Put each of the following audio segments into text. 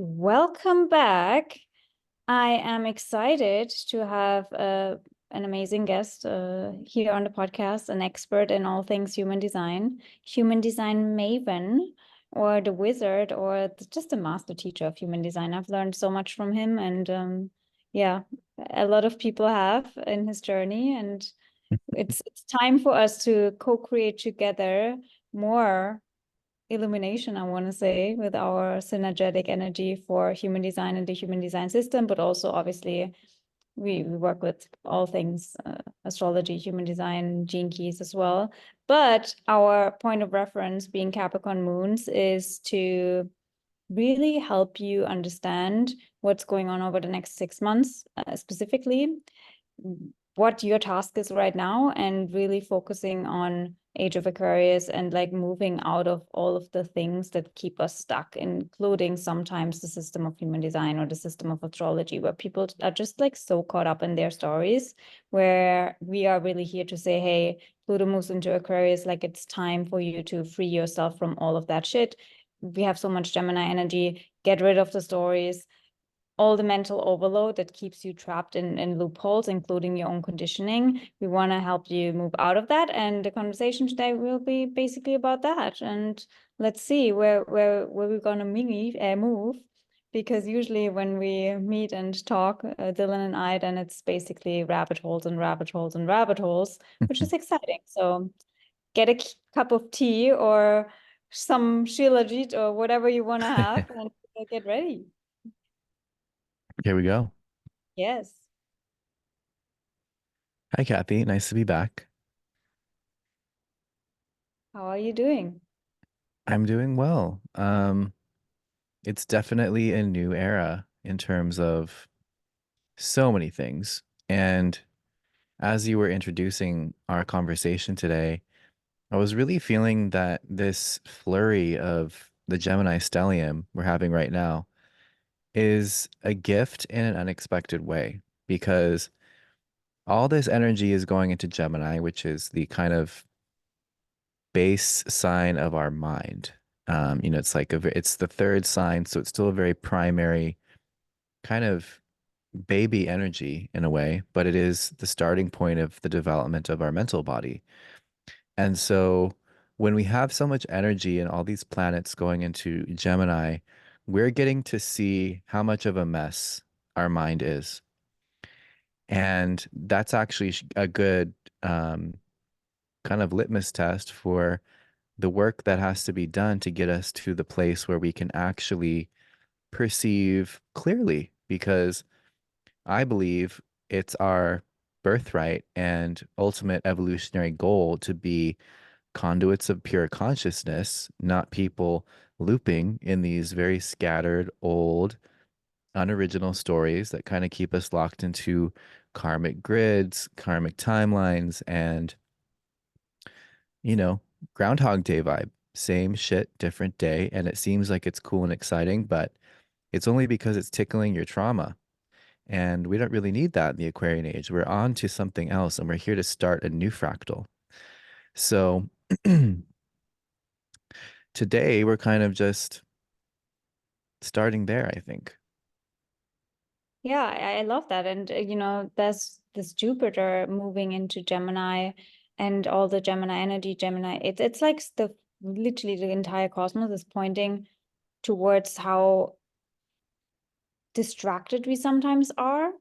Welcome back. I am excited to have an amazing guest here on the podcast, an expert in all things human design maven, or the wizard, or just a master teacher of human design. I've learned so much from him, and yeah, a lot of people have in his journey, and it's time for us to co-create together more illumination, I want to say, with our synergetic energy for human design and the human design system, but also obviously we work with all things astrology, human design, gene keys as well. But our point of reference being Capricorn moons is to really help you understand what's going on over the next 6 months, specifically what your task is right now, and really focusing on Age of Aquarius and like moving out of all of the things that keep us stuck, including sometimes the system of human design or the system of astrology, where people are just like so caught up in their stories, where we are really here to say, hey, Pluto moves into Aquarius, like it's time for you to free yourself from all of that shit. We have so much Gemini energy, get rid of the stories, all the mental overload that keeps you trapped in loopholes, including your own conditioning. We want to help you move out of that. And the conversation today will be basically about that. And let's see where we're going to move. Because usually when we meet and talk, Dylan and I, then it's basically rabbit holes and rabbit holes and rabbit holes, which is exciting. So get a cup of tea or some shilajit or whatever you want to have and get ready. Here we go. Yes. Hi, Kathy. Nice to be back. How are you doing? I'm doing well. It's definitely a new era in terms of so many things. And as you were introducing our conversation today, I was really feeling that this flurry of the Gemini stellium we're having right now is a gift in an unexpected way because all this energy is going into Gemini, which is the kind of base sign of our mind. It's like it's the third sign, so it's still a very primary kind of baby energy in a way, but it is the starting point of the development of our mental body. And so when we have so much energy and all these planets going into Gemini, we're getting to see how much of a mess our mind is. And that's actually a good kind of litmus test for the work that has to be done to get us to the place where we can actually perceive clearly, because I believe it's our birthright and ultimate evolutionary goal to be conduits of pure consciousness, not people looping in these very scattered, old, unoriginal stories that kind of keep us locked into karmic grids, karmic timelines, and you know, Groundhog Day vibe. Same shit, different day. And it seems like it's cool and exciting, but it's only because it's tickling your trauma. And we don't really need that in the Aquarian age. We're on to something else and we're here to start a new fractal. So today we're kind of just starting there, I think. Yeah, I love that. And, there's this Jupiter moving into Gemini and all the Gemini energy, Gemini. It's like literally the entire cosmos is pointing towards how distracted we sometimes are.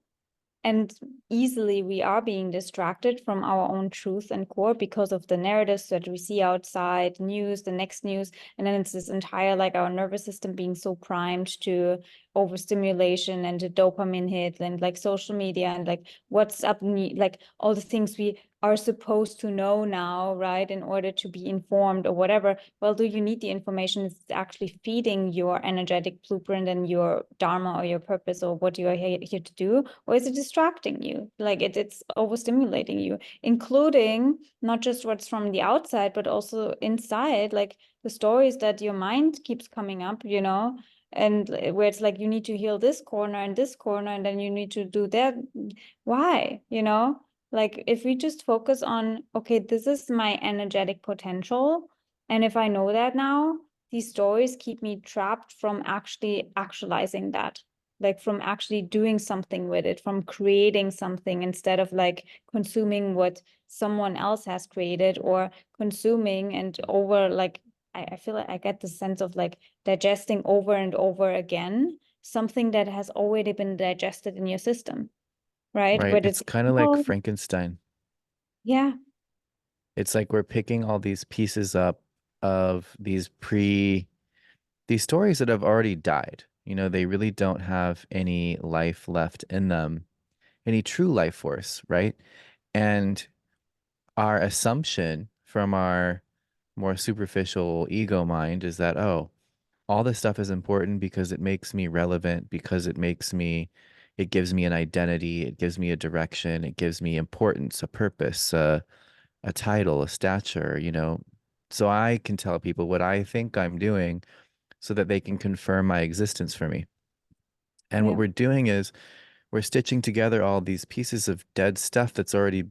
And easily we are being distracted from our own truth and core because of the narratives that we see outside, news, the next news. And then it's this entire, like our nervous system being so primed to overstimulation and to dopamine hit and like social media and like what's up, like all the things we are supposed to know now, right? In order to be informed or whatever. Well, do you need the information? It's actually feeding your energetic blueprint and your dharma or your purpose or what you are here to do, or is it distracting you? Like it's overstimulating you, including not just what's from the outside, but also inside, like the stories that your mind keeps coming up, and where it's like you need to heal this corner and this corner, and then you need to do that. Why? Like if we just focus on, okay, this is my energetic potential, and if I know that now, these stories keep me trapped from actually actualizing that, like from actually doing something with it, from creating something instead of like consuming what someone else has created, or consuming and over like I feel like I get the sense of like digesting over and over again something that has already been digested in your system, right? Right. But It's it's kind of like oh Frankenstein. yeah, It's like we're picking all these pieces up of these stories that have already died. You know, they really don't have any life left in them, any true life force, right? And our assumption from our more superficial ego mind is that, oh, all this stuff is important because it makes me relevant, because it gives me an identity, it gives me a direction, it gives me importance, a purpose, a title, a stature, you know. So I can tell people what I think I'm doing so that they can confirm my existence for me. And what yeah, we're doing is we're stitching together all these pieces of dead stuff that's already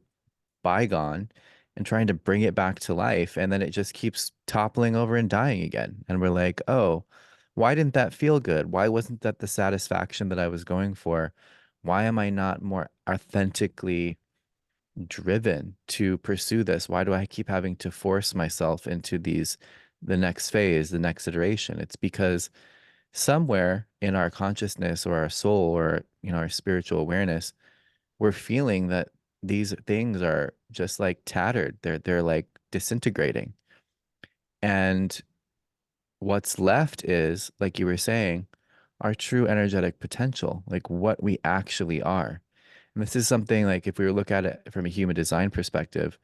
bygone and trying to bring it back to life. And then it just keeps toppling over and dying again. And we're like, oh, why didn't that feel good? Why wasn't that the satisfaction that I was going for? Why am I not more authentically driven to pursue this? Why do I keep having to force myself into the next phase, the next iteration? It's because somewhere in our consciousness or our soul or, you know, our spiritual awareness, we're feeling that these things are just like tattered. They're like disintegrating. And what's left is, like you were saying, our true energetic potential, like what we actually are. And this is something like if we were look at it from a human design perspective,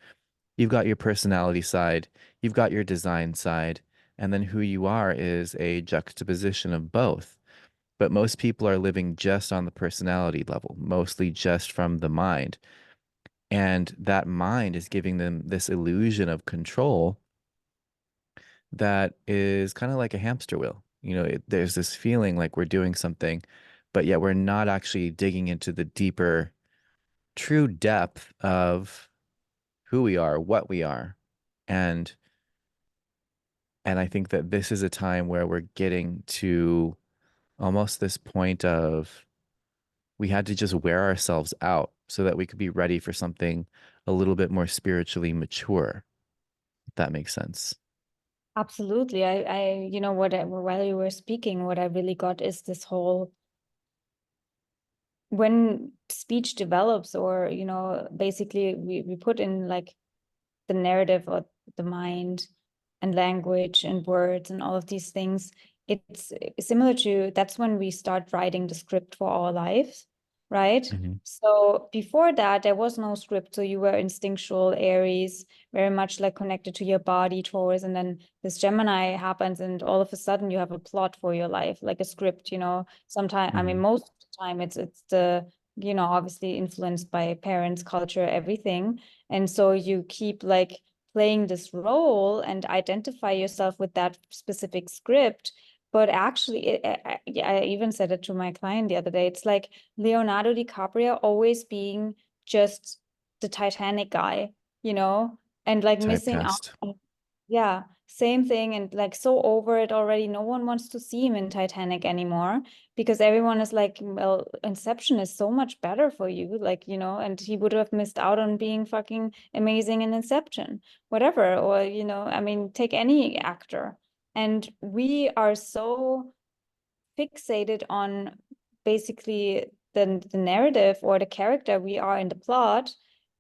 you've got your personality side, you've got your design side, and then who you are is a juxtaposition of both. But most people are living just on the personality level, mostly just from the mind. And that mind is giving them this illusion of control that is kind of like a hamster wheel. You know, there's this feeling like we're doing something, but yet we're not actually digging into the deeper, true depth of who we are, what we are. And and I think that this is a time where we're getting to almost this point of we had to just wear ourselves out so that we could be ready for something a little bit more spiritually mature, if that makes sense. absolutely. You know, while you were speaking, what I really got is this whole when speech develops, or, you know, basically we put in like the narrative or the mind and language and words and all of these things, it's similar to that's when we start writing the script for our lives, right? Hmm. So before that, there was no script. So you were instinctual, Aries, very much like connected to your body, Taurus, and then this Gemini happens, and all of a sudden you have a plot for your life, like a script, you know. Sometimes, I mean, Hmm. most of the time it's the, you know, obviously influenced by parents, culture, everything. And so you keep like playing this role and identify yourself with that specific script. But actually, I even said it to my client the other day. It's like Leonardo DiCaprio always being just the Titanic guy, you know, and like missing out. Typecast. Yeah, same thing. And like so over it already. No one wants to see him in Titanic anymore because everyone is like, well, Inception is so much better for you. Like, you know, and he would have missed out on being fucking amazing in Inception, whatever. Or, you know, I mean, take any actor. And we are so fixated on basically the narrative or the character we are in the plot,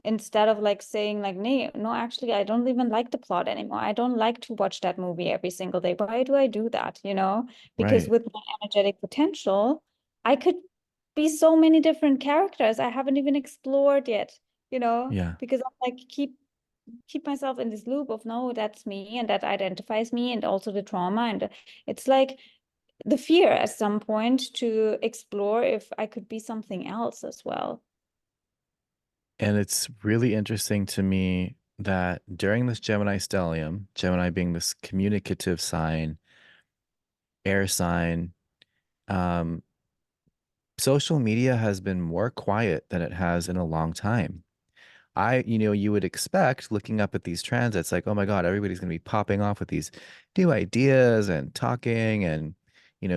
instead of like saying like, no, actually I don't even like the plot anymore. I don't like to watch that movie every single day. Why do I do that, you know? Because Right. with my energetic potential, I could be so many different characters I haven't even explored yet, you know, Yeah. because I'm like keep myself in this loop of, no, that's me and that identifies me, and also the trauma. And it's like the fear at some point to explore if I could be something else as well. And it's really interesting to me that during this Gemini stellium, Gemini being this communicative sign, air sign, um, social media has been more quiet than it has in a long time. you would expect looking up at these transits, like, oh my God, everybody's going to be popping off with these new ideas and talking and,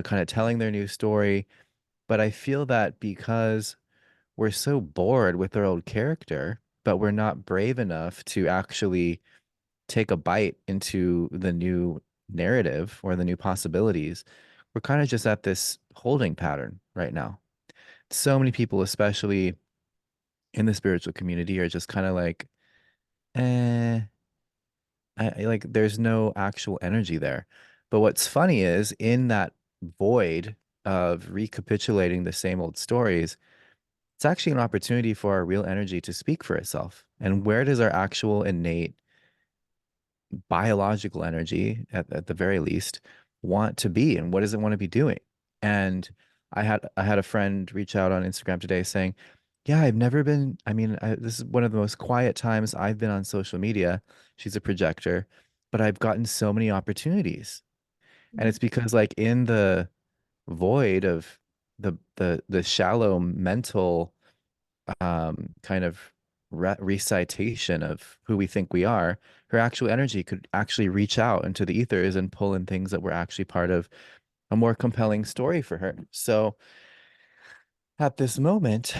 kind of telling their new story. But I feel that because we're so bored with our old character, but we're not brave enough to actually take a bite into the new narrative or the new possibilities, we're kind of just at this holding pattern right now. So many people, especially in the spiritual community, are just kind of like, eh, like there's no actual energy there. But what's funny is in that void of recapitulating the same old stories, it's actually an opportunity for our real energy to speak for itself. And where does our actual innate biological energy, at the very least, want to be, and what does it want to be doing? And I had a friend reach out on Instagram today saying, yeah, I've never been, this is one of the most quiet times I've been on social media. She's a projector, but I've gotten so many opportunities. And it's because like in the void of the shallow mental kind of recitation of who we think we are, her actual energy could actually reach out into the ethers and pull in things that were actually part of a more compelling story for her. So at this moment,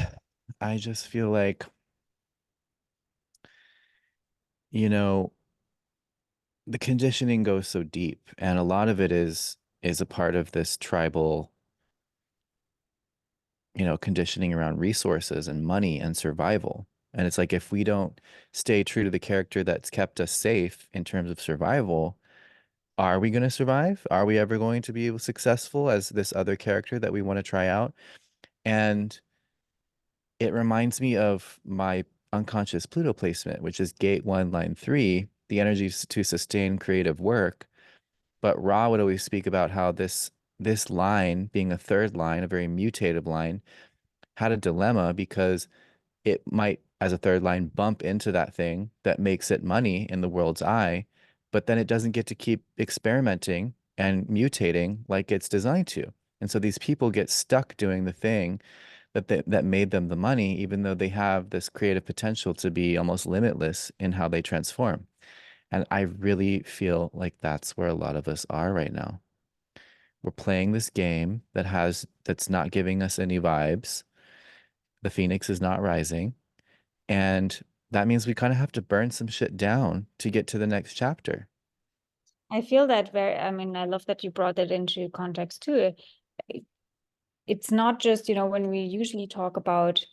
I just feel like, you know, the conditioning goes so deep, and a lot of it is a part of this tribal, conditioning around resources and money and survival. And it's like if we don't stay true to the character that's kept us safe in terms of survival, are we going to survive? Are we ever going to be successful as this other character that we want to try out? And it reminds me of my unconscious Pluto placement, which is gate 1, line 3, the energy to sustain creative work. But Ra would always speak about how this line, being a third line, a very mutative line, had a dilemma because it might, as a third line, bump into that thing that makes it money in the world's eye, but then it doesn't get to keep experimenting and mutating like it's designed to. And so these people get stuck doing the thing that made them the money, even though they have this creative potential to be almost limitless in how they transform. And I really feel like that's where a lot of us are right now. We're playing this game that's not giving us any vibes. The phoenix is not rising. And that means we kind of have to burn some shit down to get to the next chapter. I feel that I love that you brought that into context too. It's not just, when we usually talk about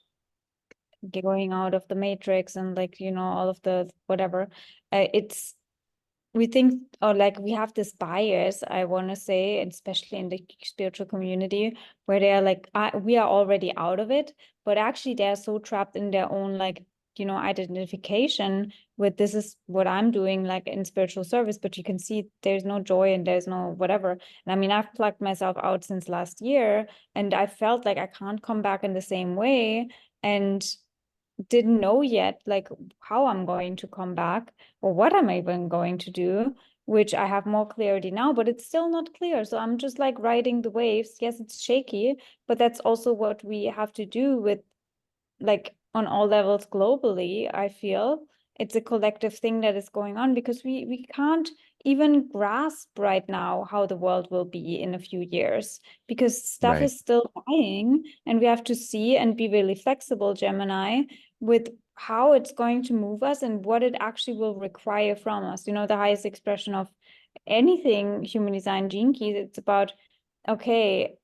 going out of the matrix and like, all of the whatever, it's we think, or like we have this bias, I want to say, especially in the spiritual community, where they are like, we are already out of it, but actually they're so trapped in their own like, identification with this is what I'm doing like in spiritual service, but you can see there's no joy and there's no whatever. And I mean, I've plugged myself out since last year, and I felt like I can't come back in the same way, and didn't know yet like how I'm going to come back or what I'm even going to do, which I have more clarity now, but it's still not clear. So I'm just like riding the waves. Yes, it's shaky, but that's also what we have to do with like on all levels globally. I feel it's a collective thing that is going on because we can't even grasp right now how the world will be in a few years because stuff Right. is still dying, and we have to see and be really flexible, Gemini, with how it's going to move us and what it actually will require from us. The highest expression of anything human design gene keys, it's about, okay,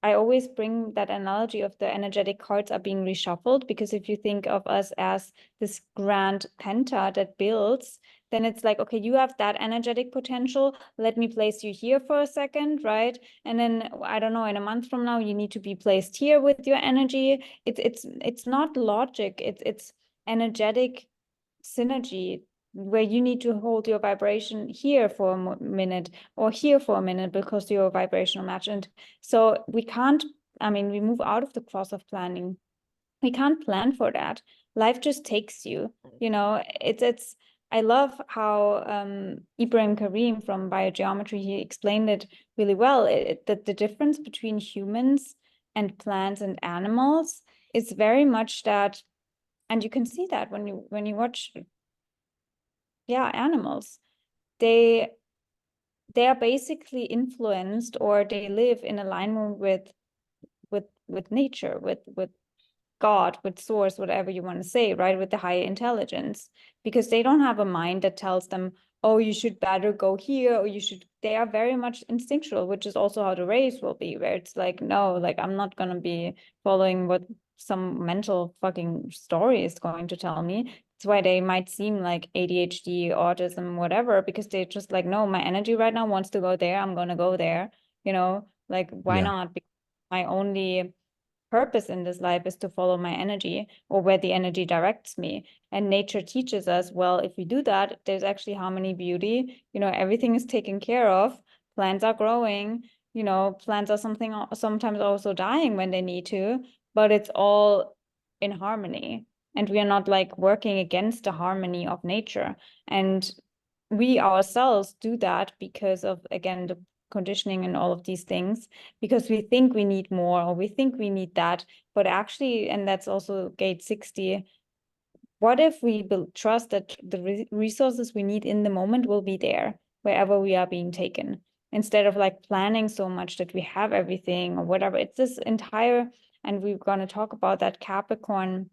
I always bring that analogy of the energetic cards are being reshuffled, because if you think of us as this grand penta that builds, then it's like, okay, you have that energetic potential. Let me place you here for a second, right? And then I don't know, in a month from now, you need to be placed here with your energy. It's not logic. It's energetic synergy where you need to hold your vibration here for a minute or here for a minute because you're a vibrational match. And so we can't, we move out of the cross of planning. We can't plan for that. Life just takes you, it's I love how Ibrahim Karim from Biogeometry, he explained it really well, that the difference between humans and plants and animals is very much that And you can see that when you watch, yeah, animals. They are basically influenced, or they live in alignment with nature, with God, with source, whatever you want to say, right? With the higher intelligence, because they don't have a mind that tells them, oh, you should better go here, or you should, they are very much instinctual, which is also how the race will be, where it's like, no, like I'm not going to be following what some mental fucking story is going to tell me. That's why they might seem like ADHD, autism, whatever, because they're just like, no, my energy right now wants to go there. I'm going to go there, like, why Yeah. not? Because my only purpose in this life is to follow my energy, or where the energy directs me. And nature teaches us, well, if we do that, there's actually harmony, beauty, everything is taken care of. Plants are growing, plants are sometimes also dying when they need to, but it's all in harmony. And we are not like working against the harmony of nature. And we ourselves do that because of, again, the conditioning and all of these things, because we think we need more, or we think we need that. But actually, and that's also gate 60, what if we trust that the resources we need in the moment will be there wherever we are being taken, instead of like planning so much that we have everything or whatever. It's this entire, and we're going to talk about that Capricorn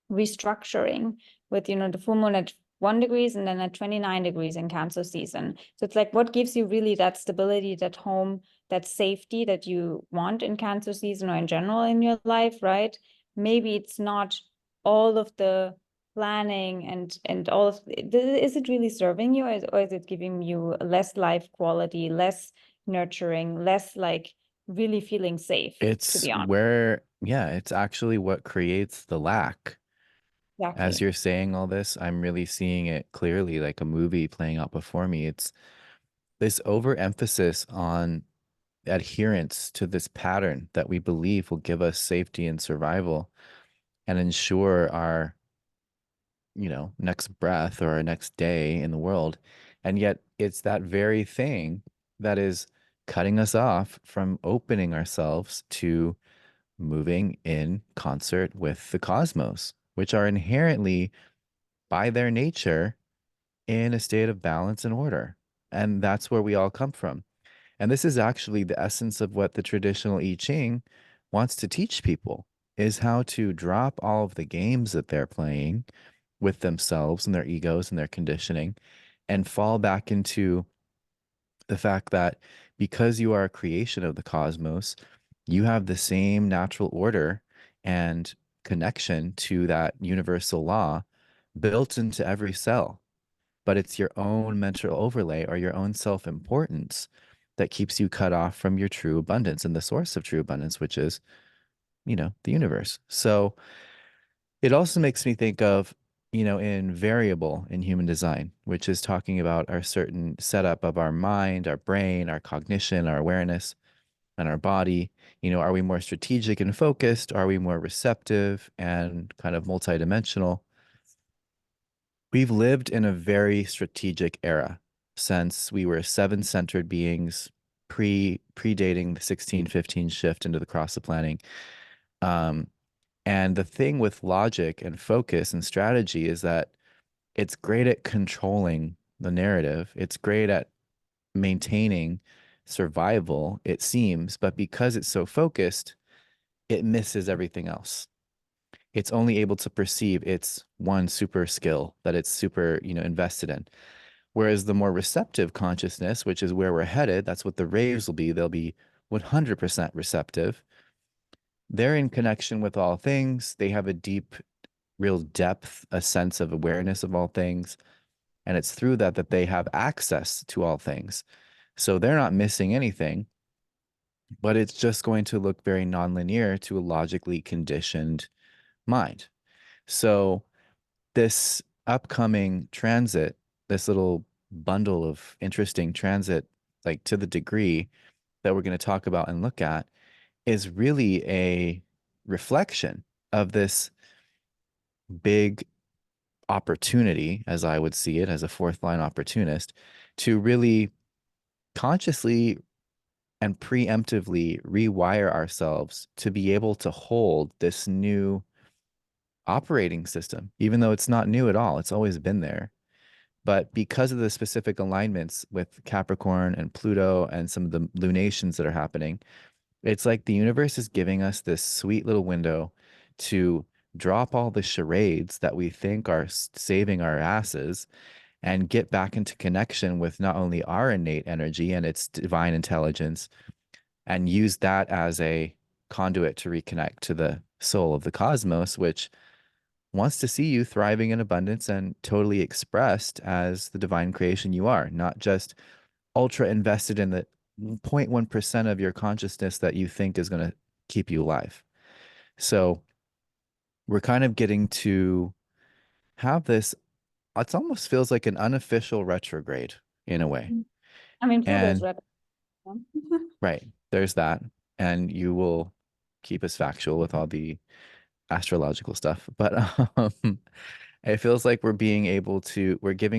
restructuring with, the full moon at 1 degrees and then at 29 degrees in Cancer season. So it's like, what gives you really that stability, that home, that safety that you want in Cancer season, or in general in your life, right? Maybe it's not all of the planning and all of, is it really serving you, or is it giving you less life quality, less nurturing, less like really feeling safe, to It's be honest? where, yeah, it's actually what creates the lack. As Exactly. you're saying all this, I'm really seeing it clearly like a movie playing out before me. It's this overemphasis on adherence to this pattern that we believe will give us safety and survival and ensure our, next breath or our next day in the world. And yet it's that very thing that is cutting us off from opening ourselves to moving in concert with the cosmos, which are inherently, by their nature, in a state of balance and order. And that's where we all come from. And this is actually the essence of what the traditional I Ching wants to teach people, is how to drop all of the games that they're playing with themselves and their egos and their conditioning, and fall back into the fact that because you are a creation of the cosmos, you have the same natural order and connection to that universal law built into every cell. But it's your own mental overlay or your own self-importance that keeps you cut off from your true abundance and the source of true abundance, which is, the universe. So it also makes me think of, in variable in human design, which is talking about our certain setup of our mind, our brain, our cognition, our awareness, and our body. Are we more strategic and focused? Are we more receptive and kind of multidimensional? We've lived in a very strategic era since we were seven-centered beings predating the 1615 shift into the cross of planning. Um, and the thing with logic and focus and strategy is that it's great at controlling the narrative. It's great at maintaining survival, it seems, but because it's so focused, it misses everything else. It's only able to perceive its one super skill that it's super, invested in. Whereas the more receptive consciousness, which is where we're headed, that's what the raves will be. They'll be 100% receptive. They're in connection with all things. They have a deep, real depth, a sense of awareness of all things. And it's through that they have access to all things. So they're not missing anything, but it's just going to look very nonlinear to a logically conditioned mind. So this upcoming transit, this little bundle of interesting transit, like to the degree that we're going to talk about and look at, is really a reflection of this big opportunity, as I would see it as a fourth line opportunist, to really consciously and preemptively rewire ourselves to be able to hold this new operating system, even though it's not new at all. It's always been there. But because of the specific alignments with Capricorn and Pluto and some of the lunations that are happening, it's like the universe is giving us this sweet little window to drop all the charades that we think are saving our asses and get back into connection with not only our innate energy and its divine intelligence, and use that as a conduit to reconnect to the soul of the cosmos, which wants to see you thriving in abundance and totally expressed as the divine creation you are, not just ultra invested in the 0.1% of your consciousness that you think is going to keep you alive. So we're kind of getting to have this, it almost feels like an unofficial retrograde in a way. I mean, Pluto's And red. right, there's that. And you will keep us factual with all the astrological stuff. But it feels like we're giving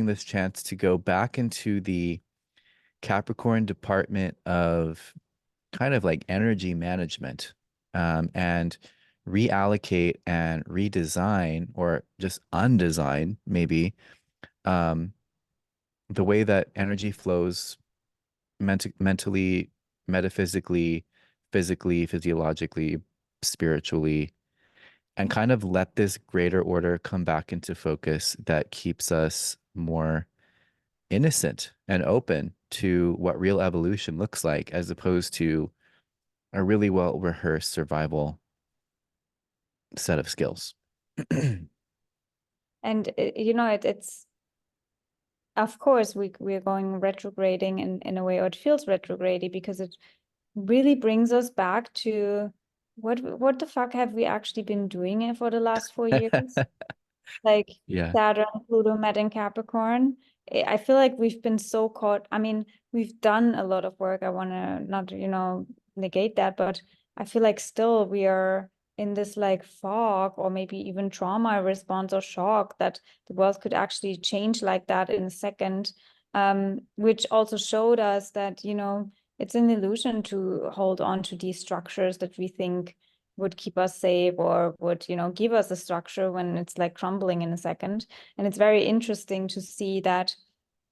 this chance to go back into the Capricorn department of kind of like energy management, and reallocate and redesign or just undesign maybe, um, the way that energy flows mentally, metaphysically, physically, physiologically, spiritually, and kind of let this greater order come back into focus that keeps us more innocent and open to what real evolution looks like, as opposed to a really well rehearsed survival set of skills. And you know, it's of course we're going retrograding in a way, or it feels retrograde because it really brings us back to what the fuck have we actually been doing for the last 4 years? Like Yeah. Saturn, Pluto met in Capricorn. I feel like we've been so caught. I mean, we've done a lot of work. I want to not, negate that, but I feel like still we are in this like fog or maybe even trauma response or shock that the world could actually change like that in a second. Which also showed us that, it's an illusion to hold on to these structures that we think would keep us safe or would, give us a structure when it's like crumbling in a second. And it's very interesting to see that,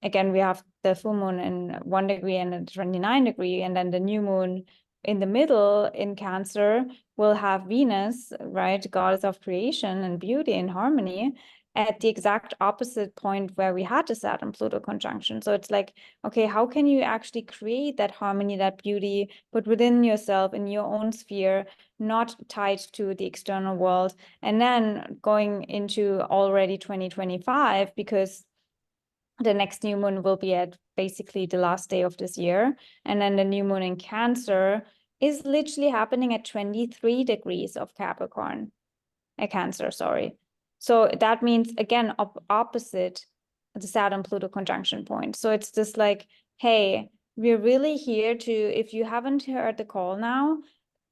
again, we have the full moon in 1 degree and a 29 degree, and then the new moon in the middle in Cancer will have Venus, right, goddess of creation and beauty and harmony, at the exact opposite point where we had the Saturn Pluto conjunction. So it's like, okay, how can you actually create that harmony, that beauty, but within yourself, in your own sphere, not tied to the external world? And then going into already 2025, because the next new moon will be at basically the last day of this year. And then the new moon in Cancer is literally happening at 23 degrees of Capricorn, Cancer, sorry. So that means, again, opposite the Saturn-Pluto conjunction point. So it's just like, hey, we're really here to, if you haven't heard the call now,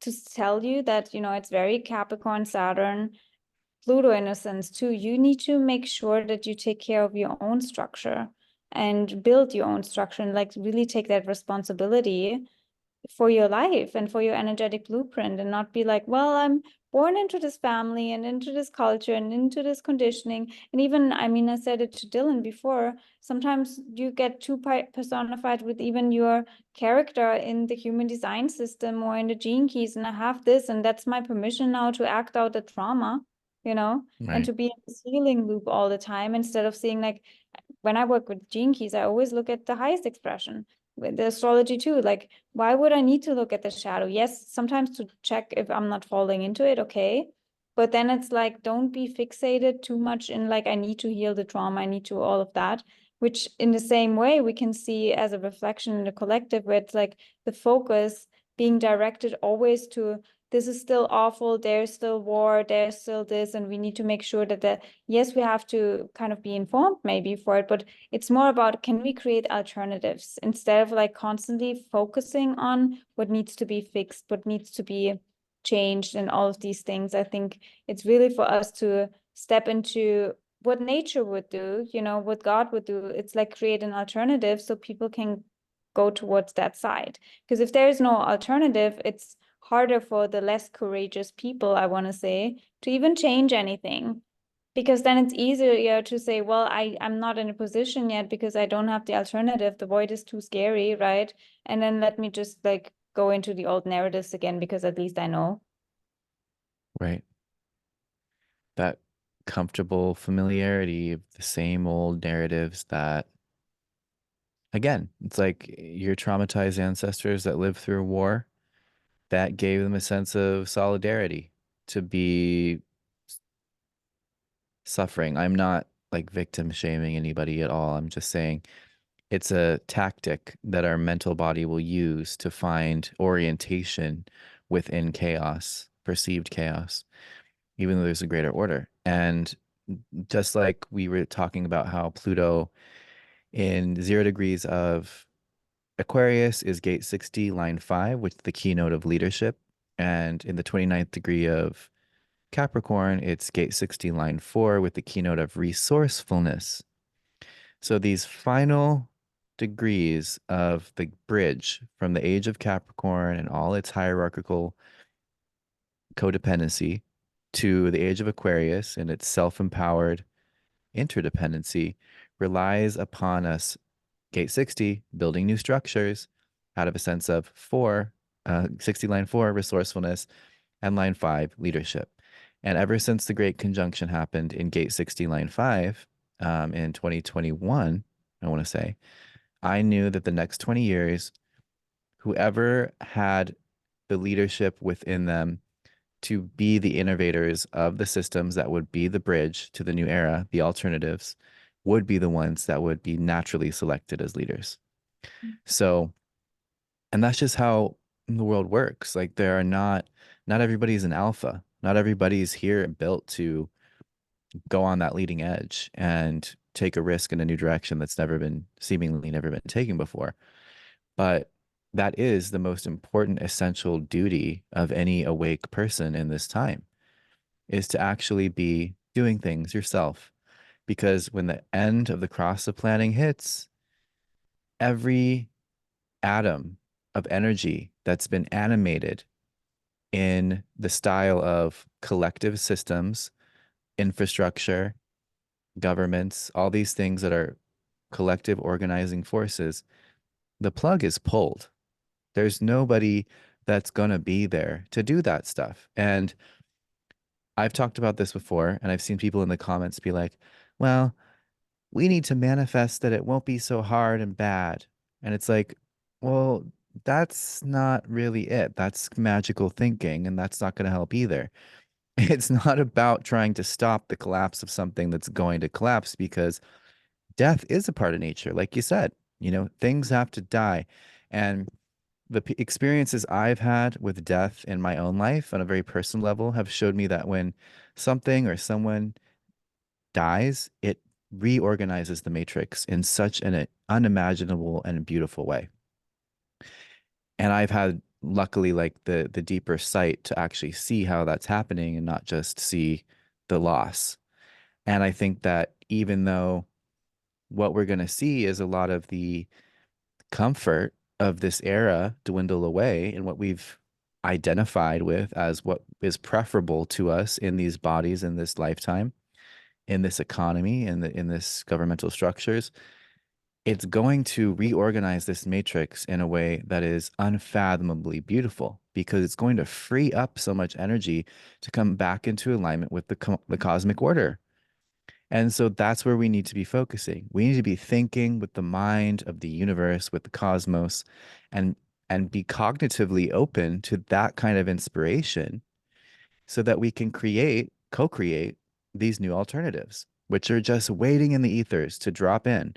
to tell you that, it's very Capricorn, Saturn, Pluto in a sense too. You need to make sure that you take care of your own structure and build your own structure and like really take that responsibility for your life and for your energetic blueprint, and not be like, well, I'm born into this family and into this culture and into this conditioning. And even, I mean, I said it to Dylan before, sometimes you get too personified with even your character in the human design system or in the gene keys, and I have this and that's my permission now to act out the trauma, and Right. to be in this healing loop all the time, instead of seeing, like, when I work with gene keys, I always look at the highest expression. With the astrology too, like, why would I need to look at the shadow? Yes, sometimes to check if I'm not falling into it, okay. But then it's like, don't be fixated too much in like, I need to heal the trauma, I need to all of that, which in the same way we can see as a reflection in the collective, where it's like the focus being directed always to, this is still awful, there's still war, there's still this, and we need to make sure that yes, we have to kind of be informed maybe for it, but it's more about, can we create alternatives instead of like constantly focusing on what needs to be fixed, what needs to be changed, and all of these things. I think it's really for us to step into what nature would do, what God would do. It's like create an alternative so people can go towards that side. Because if there is no alternative, it's harder for the less courageous people, I want to say, to even change anything. Because then it's easier to say, well, I'm not in a position yet because I don't have the alternative. The void is too scary, right? And then let me just like go into the old narratives again because at least I know. Right. That comfortable familiarity of the same old narratives that, again, it's like your traumatized ancestors that lived through war, that gave them a sense of solidarity to be suffering. I'm not like victim shaming anybody at all. I'm just saying it's a tactic that our mental body will use to find orientation within chaos, perceived chaos, even though there's a greater order. And just like we were talking about how Pluto in 0 degrees of Aquarius is gate 60, line 5, which is the keynote of leadership. And in the 29th degree of Capricorn, it's gate 60, line 4, with the keynote of resourcefulness. So these final degrees of the bridge from the age of Capricorn and all its hierarchical codependency to the age of Aquarius and its self-empowered interdependency relies upon us, gate 60, building new structures out of a sense of 60 line 4, resourcefulness, and line 5, leadership. And ever since the Great Conjunction happened in gate 60, line 5, in 2021, I want to say, I knew that the next 20 years, whoever had the leadership within them to be the innovators of the systems that would be the bridge to the new era, the alternatives, would be the ones that would be naturally selected as leaders. So, and that's just how the world works. Like there are not everybody's an alpha. Not everybody's here and built to go on that leading edge and take a risk in a new direction that's seemingly never been taken before. But that is the most important essential duty of any awake person in this time, is to actually be doing things yourself. Because when the end of the cross of planning hits, every atom of energy that's been animated in the style of collective systems, infrastructure, governments, all these things that are collective organizing forces, the plug is pulled. There's nobody that's going to be there to do that stuff. And I've talked about this before, and I've seen people in the comments be like, well, we need to manifest that it won't be so hard and bad. And it's like, well, that's not really it. That's magical thinking, and that's not going to help either. It's not about trying to stop the collapse of something that's going to collapse, because death is a part of nature. Like you said, things have to die. And the experiences I've had with death in my own life on a very personal level have showed me that when something or someone dies, it reorganizes the matrix in such an unimaginable and beautiful way. And I've had, luckily, like the deeper sight to actually see how that's happening and not just see the loss. And I think that even though what we're going to see is a lot of the comfort of this era dwindle away, and what we've identified with as what is preferable to us in these bodies in this lifetime, in this economy, in this governmental structures, it's going to reorganize this matrix in a way that is unfathomably beautiful, because it's going to free up so much energy to come back into alignment with the cosmic order. And so that's where we need to be focusing. We need to be thinking with the mind of the universe, with the cosmos, and be cognitively open to that kind of inspiration, so that we can co-create these new alternatives, which are just waiting in the ethers to drop in.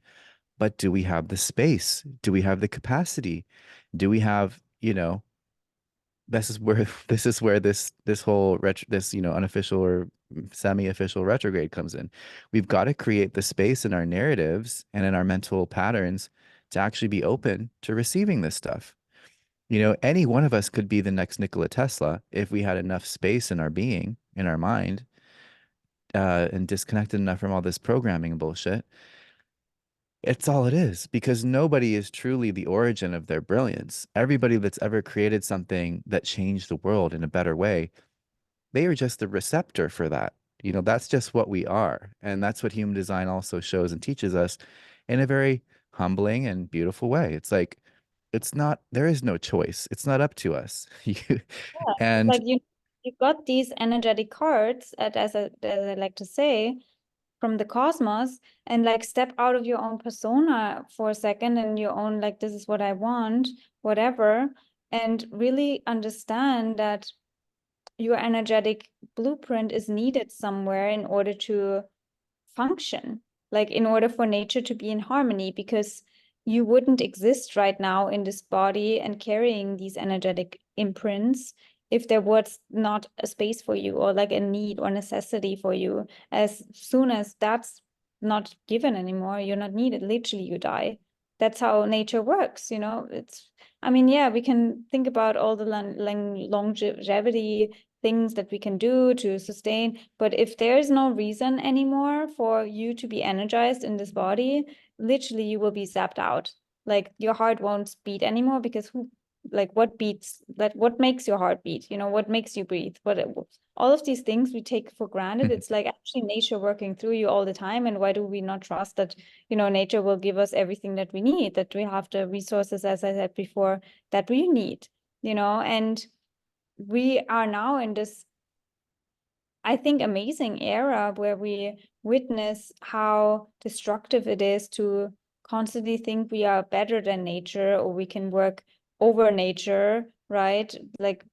But do we have the space? Do we have the capacity? Do we have, this is where this whole unofficial or semi-official retrograde comes in. We've got to create the space in our narratives and in our mental patterns to actually be open to receiving this stuff. Any one of us could be the next Nikola Tesla if we had enough space in our being, in our mind, and disconnected enough from all this programming bullshit. It's all it is, because nobody is truly the origin of their brilliance. Everybody that's ever created something that changed the world in a better way, they are just the receptor for that. You know, that's just what we are. And that's what human design also shows and teaches us in a very humbling and beautiful way. It's like, it's not, there is no choice. It's not up to us. Yeah, it's And like you got these energetic cards, as I like to say, from the cosmos, and like step out of your own persona for a second and your own, like, this is what I want, whatever, and really understand that your energetic blueprint is needed somewhere in order to function, like in order for nature to be in harmony, because you wouldn't exist right now in this body and carrying these energetic imprints if there was not a space for you, or like a need or necessity for you. As soon as that's not given anymore, you're not needed, literally you die. That's how nature works, you know. It's, I mean, yeah, we can think about all the longevity things that we can do to sustain. But if there's no reason anymore for you to be energized in this body, literally you will be zapped out. Like your heart won't beat anymore, because who, like, what beats, that, what makes your heart beat? You know, what makes you breathe? What, all of these things we take for granted. It's like actually nature working through you all the time. And why do we not trust that, you know, nature will give us everything that we need, that we have the resources, as I said before, that we need, you know? And we are now in this, I think, amazing era where we witness how destructive it is to constantly think we are better than nature, or we can work over nature, right? Like,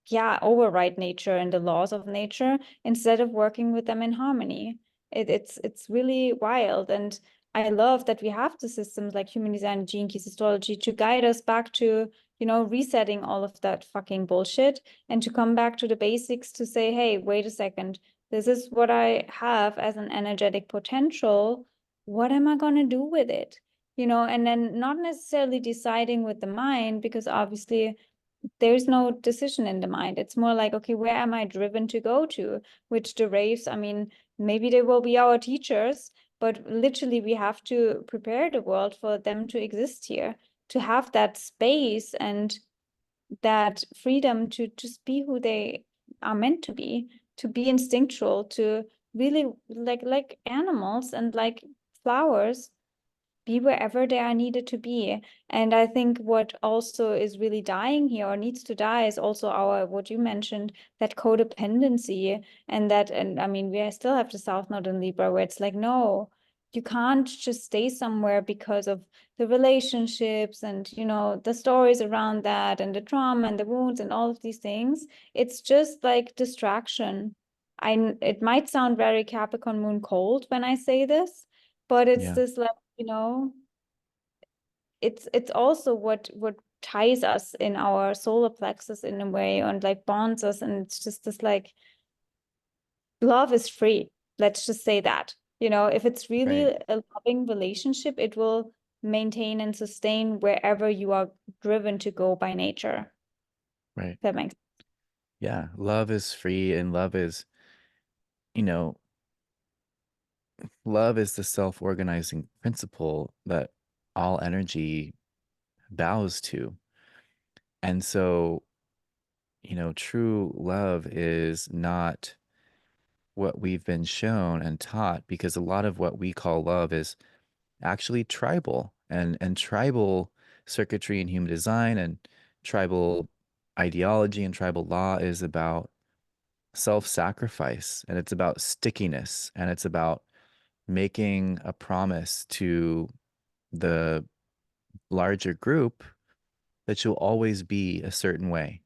yeah, override nature and the laws of nature instead of working with them in harmony. It's really wild. And I love that we have the systems like human design, gene keys, astrology to guide us back to, you know, resetting all of that fucking bullshit, and to come back to the basics, to say, hey, wait a second, this is what I have as an energetic potential. What am I going to do with it? You know, and then not necessarily deciding with the mind, because obviously there's no decision in the mind. It's more like, okay, where am I driven to go to? Which the raves, I mean, maybe they will be our teachers, but literally we have to prepare the world for them to exist here, to have that space and that freedom to just be who they are meant to be instinctual, to really, like animals and like flowers, be wherever they are needed to be. And I think what also is really dying here, or needs to die, is also our, what you mentioned, that codependency. And that, and I mean, we still have the South Node in Libra, where it's like, no, you can't just stay somewhere because of the relationships and, you know, the stories around that, and the trauma and the wounds and all of these things. It's just like distraction. It might sound very Capricorn moon cold when I say this, but it's yeah, this, like, you know, it's also what ties us in our solar plexus in a way, and like bonds us. And it's just this, like, love is free. Let's just say that, you know, if it's really right, a loving relationship, it will maintain and sustain wherever you are driven to go by nature. right. That makes Yeah, love is free, and love is, you know, love is the self-organizing principle that all energy bows to. And so, you know, true love is not what we've been shown and taught, because a lot of what we call love is actually tribal, and tribal circuitry and human design and tribal ideology and tribal law is about self-sacrifice, and it's about stickiness, and it's about making a promise to the larger group that you'll always be a certain way.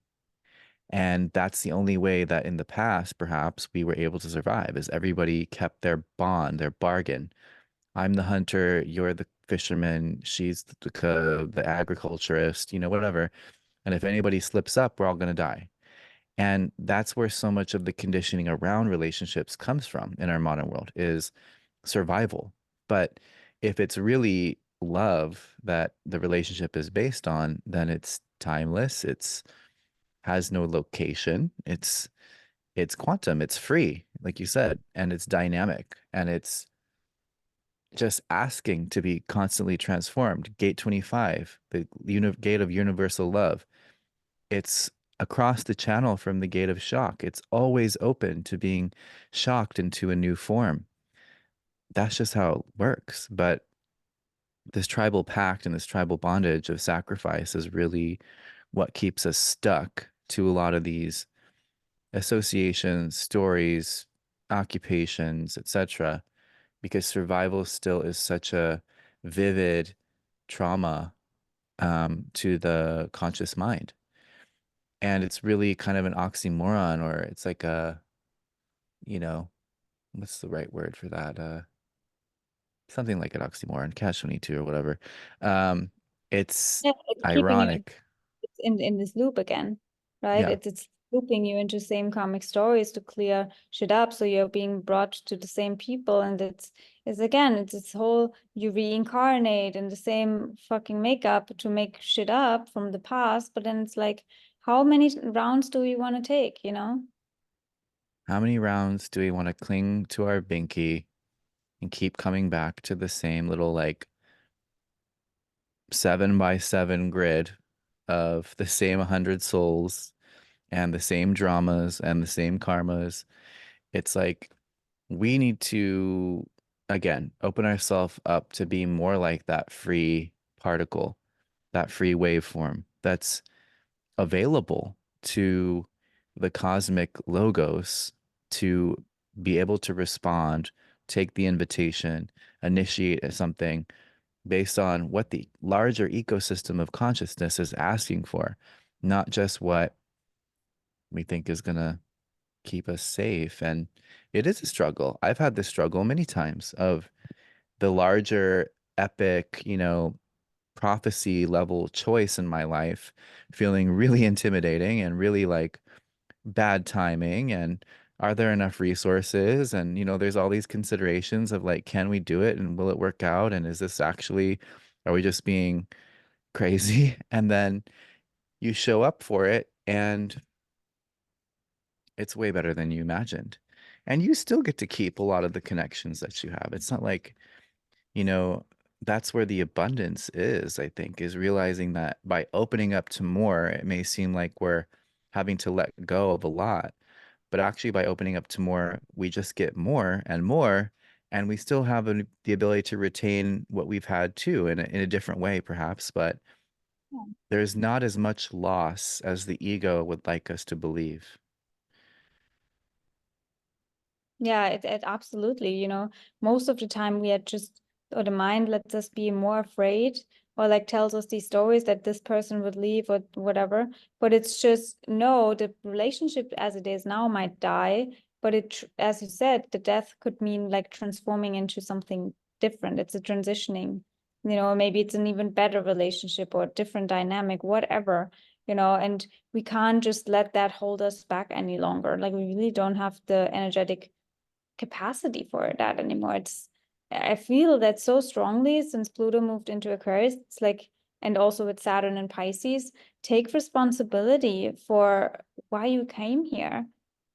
And that's the only way that in the past, perhaps, we were able to survive, is everybody kept their bond, their bargain. I'm the hunter, you're the fisherman, she's the agriculturist, you know, whatever. And if anybody slips up, we're all going to die. And that's where so much of the conditioning around relationships comes from in our modern world, is survival. But if it's really love that the relationship is based on, then it's timeless, it's has no location, it's quantum, it's free, like you said, and it's dynamic, and just asking to be constantly transformed. Gate 25, the gate of universal love. It's across the channel from the gate of shock. It's always open to being shocked into a new form. That's just how it works. But this tribal pact and this tribal bondage of sacrifice is really what keeps us stuck to a lot of these associations, stories, occupations, etc. Because survival still is such a vivid trauma to the conscious mind. And it's really kind of an oxymoron, or it's like a, you know, what's the right word for that? Something like an oxymoron, catch 22 or whatever. Um, it's Yeah, it's keeping you ironic. in this loop again, right? Yeah. It's looping you into same karmic stories to clear shit up, so you're being brought to the same people, and it's again, it's this whole, you reincarnate in the same fucking makeup to make shit up from the past, but then it's like, how many rounds do we want to take, you know? How many rounds do we want to cling to our binky and keep coming back to the same little like 7 by 7 grid of the same 100 souls and the same dramas and the same karmas? It's like we need to, again, open ourselves up to be more like that free particle, that free waveform that's available to the cosmic logos to be able to respond, take the invitation, initiate something based on what the larger ecosystem of consciousness is asking for, not just what we think is going to keep us safe. And it is a struggle. I've had this struggle many times of the larger epic, prophecy level choice in my life feeling really intimidating and really like bad timing. And are there enough resources? And, there's all these considerations of like, can we do it? And will it work out? And is this actually, are we just being crazy? And then you show up for it and it's way better than you imagined. And you still get to keep a lot of the connections that you have. It's not like, you know, that's where the abundance is, I think, is realizing that by opening up to more, it may seem like we're having to let go of a lot, but actually by opening up to more, we just get more and more, and we still have the ability to retain what we've had too in a different way, perhaps, but there's not as much loss as the ego would like us to believe. Yeah, it absolutely, most of the time we are just, or the mind lets us be more afraid, or like tells us these stories that this person would leave or whatever. But it's just, no, the relationship as it is now might die, but as you said, the death could mean like transforming into something different. It's a transitioning, maybe it's an even better relationship or a different dynamic, whatever, and we can't just let that hold us back any longer. Like we really don't have the energetic capacity for that anymore. I feel that so strongly since Pluto moved into Aquarius. It's like, and also with Saturn and Pisces, take responsibility for why you came here.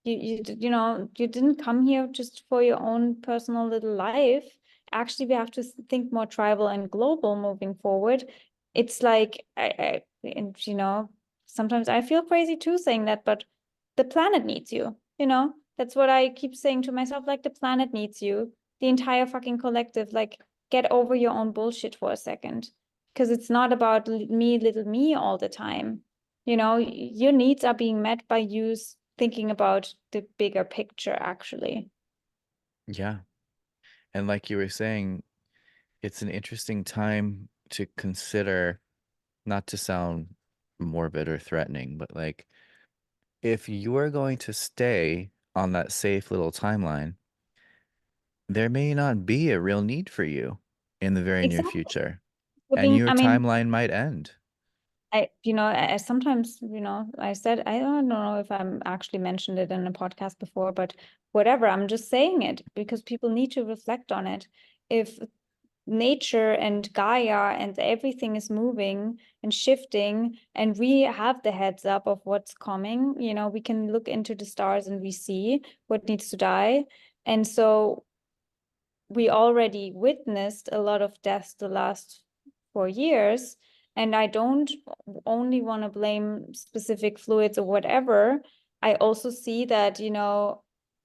You didn't come here just for your own personal little life. Actually, we have to think more tribal and global moving forward. It's like and sometimes I feel crazy too saying that, but the planet needs you, that's what I keep saying to myself, like the planet needs you, the entire fucking collective, like get over your own bullshit for a second. Because it's not about me, little me all the time. Your needs are being met by you thinking about the bigger picture, actually. Yeah. And like you were saying, it's an interesting time to consider, not to sound morbid or threatening, but like if you are going to stay on that safe little timeline, there may not be a real need for you in the very near Exactly. future, and Looking, your I mean, timeline might end. I sometimes, I said, I don't know if I'm actually mentioned it in a podcast before, but whatever, I'm just saying it because people need to reflect on it. If nature and Gaia and everything is moving and shifting, and we have the heads up of what's coming, we can look into the stars and we see what needs to die. And so we already witnessed a lot of deaths the last 4 years. And I don't only want to blame specific fluids or whatever. I also see that,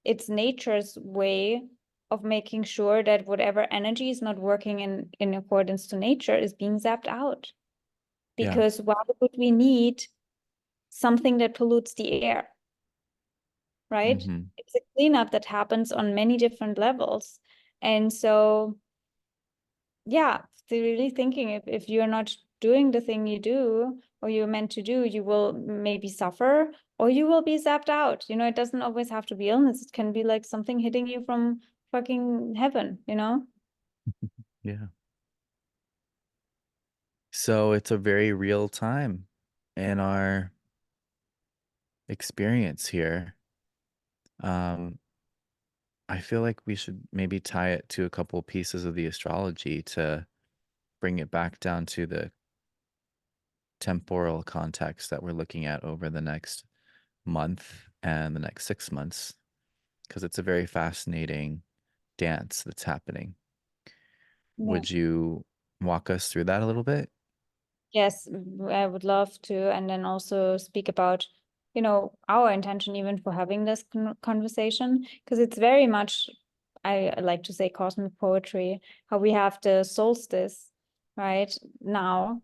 it's nature's way of making sure that whatever energy is not working in accordance to nature is being zapped out. Yeah. Because why would we need something that pollutes the air, right? It's a cleanup that happens on many different levels. And so, yeah, they're really thinking if you're not doing the thing you do or you're meant to do, you will maybe suffer or you will be zapped out. It doesn't always have to be illness. It can be like something hitting you from fucking heaven, Yeah. So it's a very real time in our experience here. I feel like we should maybe tie it to a couple pieces of the astrology to bring it back down to the temporal context that we're looking at over the next month and the next 6 months, because it's a very fascinating dance that's happening. Yeah. Would you walk us through that a little bit? Yes, I would love to. And then also speak about, our intention even for having this conversation, because it's very much, I like to say, cosmic poetry, how we have the solstice, right? Now,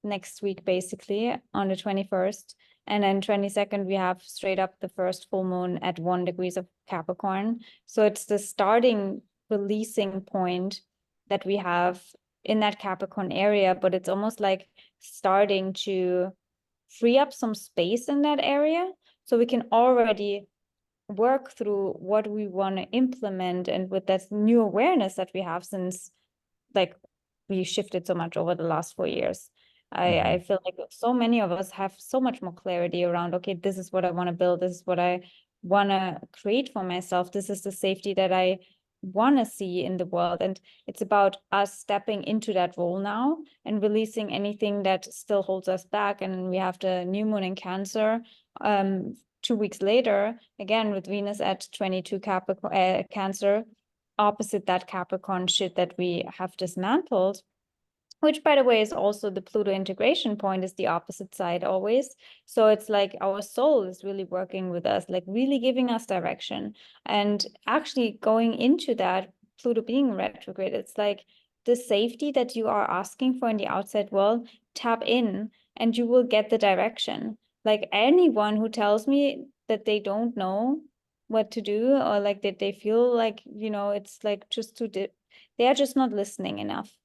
next week, basically, on the 21st. And then 22nd, we have straight up the first full moon at 1 degrees of Capricorn. So it's the starting releasing point that we have in that Capricorn area, but it's almost like starting to free up some space in that area so we can already work through what we want to implement. And with that new awareness that we have, since like we shifted so much over the last 4 years, I feel like so many of us have so much more clarity around, okay, this is what I want to build, this is what I want to create for myself, this is the safety that I want to see in the world. And it's about us stepping into that role now and releasing anything that still holds us back. And we have the new moon in Cancer 2 weeks later, again with Venus at 22 Capricorn, Cancer, opposite that Capricorn shit that we have dismantled, which by the way is also the Pluto integration point, is the opposite side always. So it's like our soul is really working with us, like really giving us direction. And actually going into that, Pluto being retrograde, it's like the safety that you are asking for in the outside world, tap in and you will get the direction. Like anyone who tells me that they don't know what to do, or like that they feel like, it's like just too they are just not listening enough.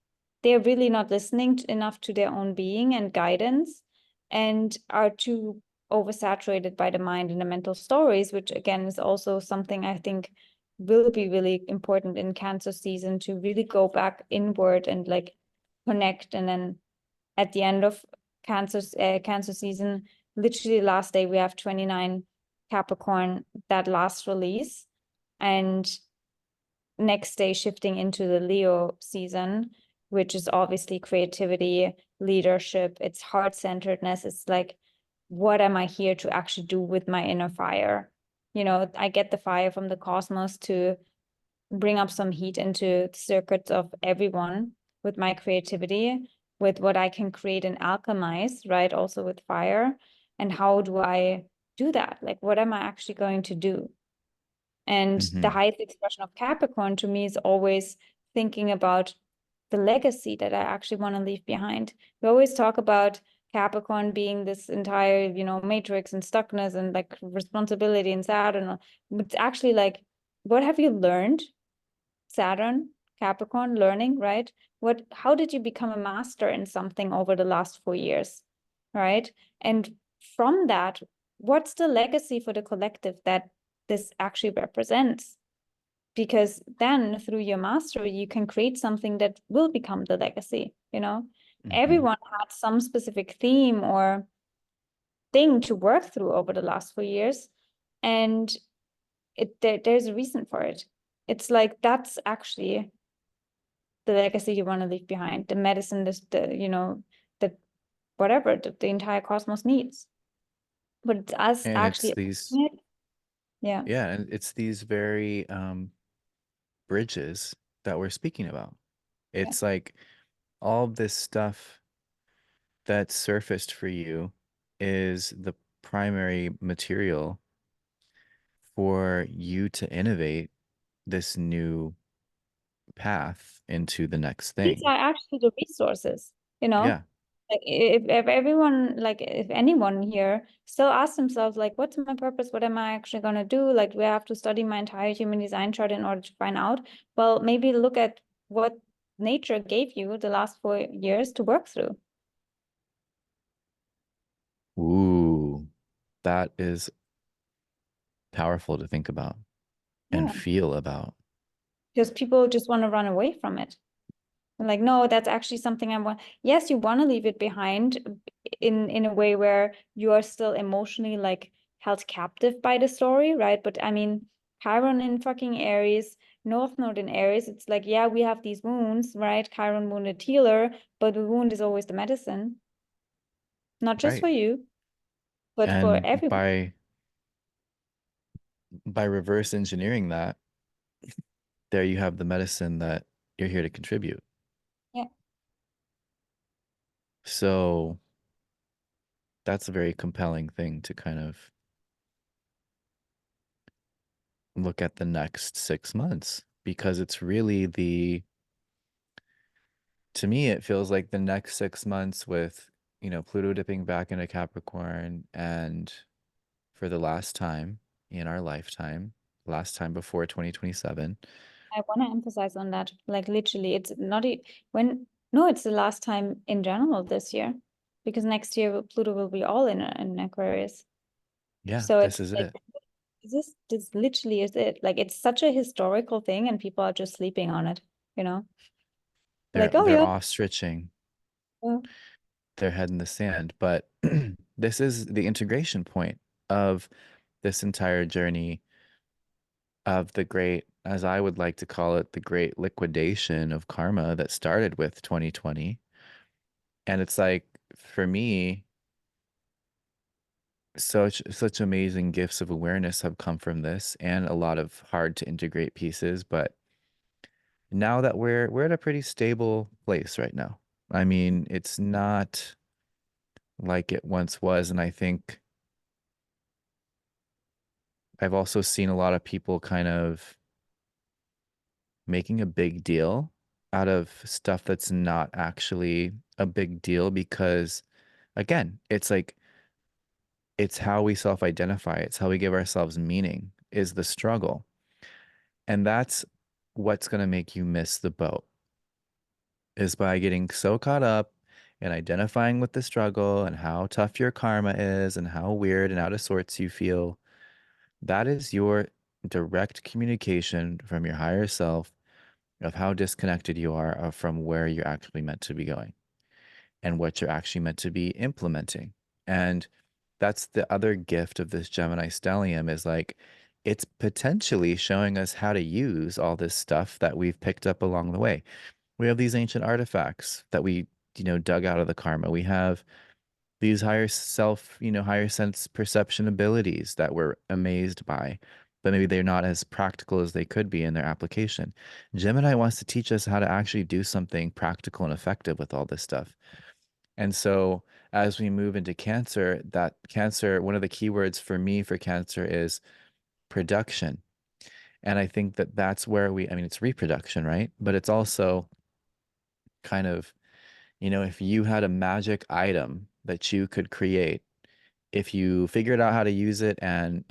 They're really not listening enough to their own being and guidance, and are too oversaturated by the mind and the mental stories, which again is also something I think will be really important in Cancer season, to really go back inward and like connect. And then at the end of Cancer season, literally last day, we have 29 Capricorn, that last release, and next day shifting into the Leo season, which is obviously creativity, leadership, it's heart-centeredness. It's like, what am I here to actually do with my inner fire? I get the fire from the cosmos to bring up some heat into the circuits of everyone with my creativity, with what I can create and alchemize, right? Also with fire. And how do I do that? Like, what am I actually going to do? And the highest expression of Capricorn to me is always thinking about the legacy that I actually want to leave behind. We always talk about Capricorn being this entire, matrix and stuckness and like responsibility and Saturn. It's actually like, what have you learned? Saturn, Capricorn, learning, right? How did you become a master in something over the last 4 years, right? And from that, what's the legacy for the collective that this actually represents? Because then through your mastery, you can create something that will become the legacy, Everyone had some specific theme or thing to work through over the last 4 years. And there's a reason for it. It's like, that's actually the legacy you want to leave behind, the medicine, the whatever the entire cosmos needs. But it's us And it's actually, these, yeah, yeah, and it's these very bridges that we're speaking about. Yeah. It's like all this stuff that surfaced for you is the primary material for you to innovate this new path into the next These thing. are actually the resources, you know? Yeah, Like if everyone, like if anyone here still asks themselves, like, what's my purpose? What am I actually gonna do? Like, do I have to study my entire human design chart in order to find out? Well, maybe look at what nature gave you the last 4 years to work through. ooh, that is powerful to think about and Yeah. feel about. Because people just want to run away from it. Like, no, that's actually something I want. Yes, you want to leave it behind in a way where you are still emotionally like held captive by the story, right? But I mean, Chiron in fucking Aries, North Node in Aries, it's like, yeah, we have these wounds, right? Chiron wounded healer, but the wound is always the medicine, not just Right. for you, but for And everyone. by reverse engineering that, there you have the medicine that you're here to contribute. Yeah. So that's a very compelling thing to kind of look at the next 6 months because it's really to me, it feels like the next 6 months with, Pluto dipping back into Capricorn and for the last time in our lifetime, last time before 2027. I want to emphasize on that. Like literally, it's not when no, it's the last time in general this year, because next year Pluto will be all in Aquarius. Yeah, So this it's is like it. this literally is it. Like it's such a historical thing, and people are just sleeping on it. You know, They're like oh they're yeah, ostriching yeah, their head in the sand, but this is the integration point of this entire journey of the great, as I would like to call it, the great liquidation of karma that started with 2020. And it's like, for me, such amazing gifts of awareness have come from this and a lot of hard to integrate pieces. But now that we're at a pretty stable place right now. I mean, it's not like it once was. And I think I've also seen a lot of people kind of making a big deal out of stuff that's not actually a big deal because, again, it's like it's how we self-identify, it's how we give ourselves meaning is the struggle. And that's what's going to make you miss the boat is by getting so caught up in identifying with the struggle and how tough your karma is and how weird and out of sorts you feel. That is your direct communication from your higher self of how disconnected you are from where you're actually meant to be going and what you're actually meant to be implementing. And that's the other gift of this Gemini stellium is like it's potentially showing us how to use all this stuff that we've picked up along the way. We have these ancient artifacts that we, dug out of the karma. We have these higher self, higher sense perception abilities that we're amazed by, but maybe they're not as practical as they could be in their application. Gemini wants to teach us how to actually do something practical and effective with all this stuff. And so as we move into Cancer, that Cancer, one of the keywords for me for Cancer is production. And I think that that's where I mean, it's reproduction, right? But it's also kind of, if you had a magic item that you could create, if you figured out how to use it and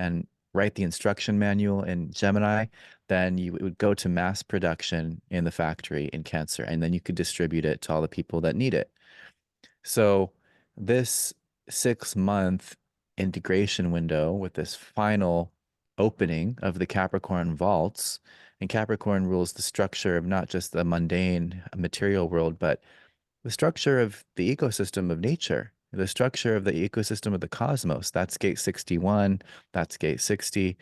write the instruction manual in Gemini, then you would go to mass production in the factory in Cancer, and then you could distribute it to all the people that need it. So this 6 month integration window with this final opening of the Capricorn vaults, and Capricorn rules the structure of not just the mundane material world, but the structure of the ecosystem of nature, the structure of the ecosystem of the cosmos. That's gate 61, that's gate 60.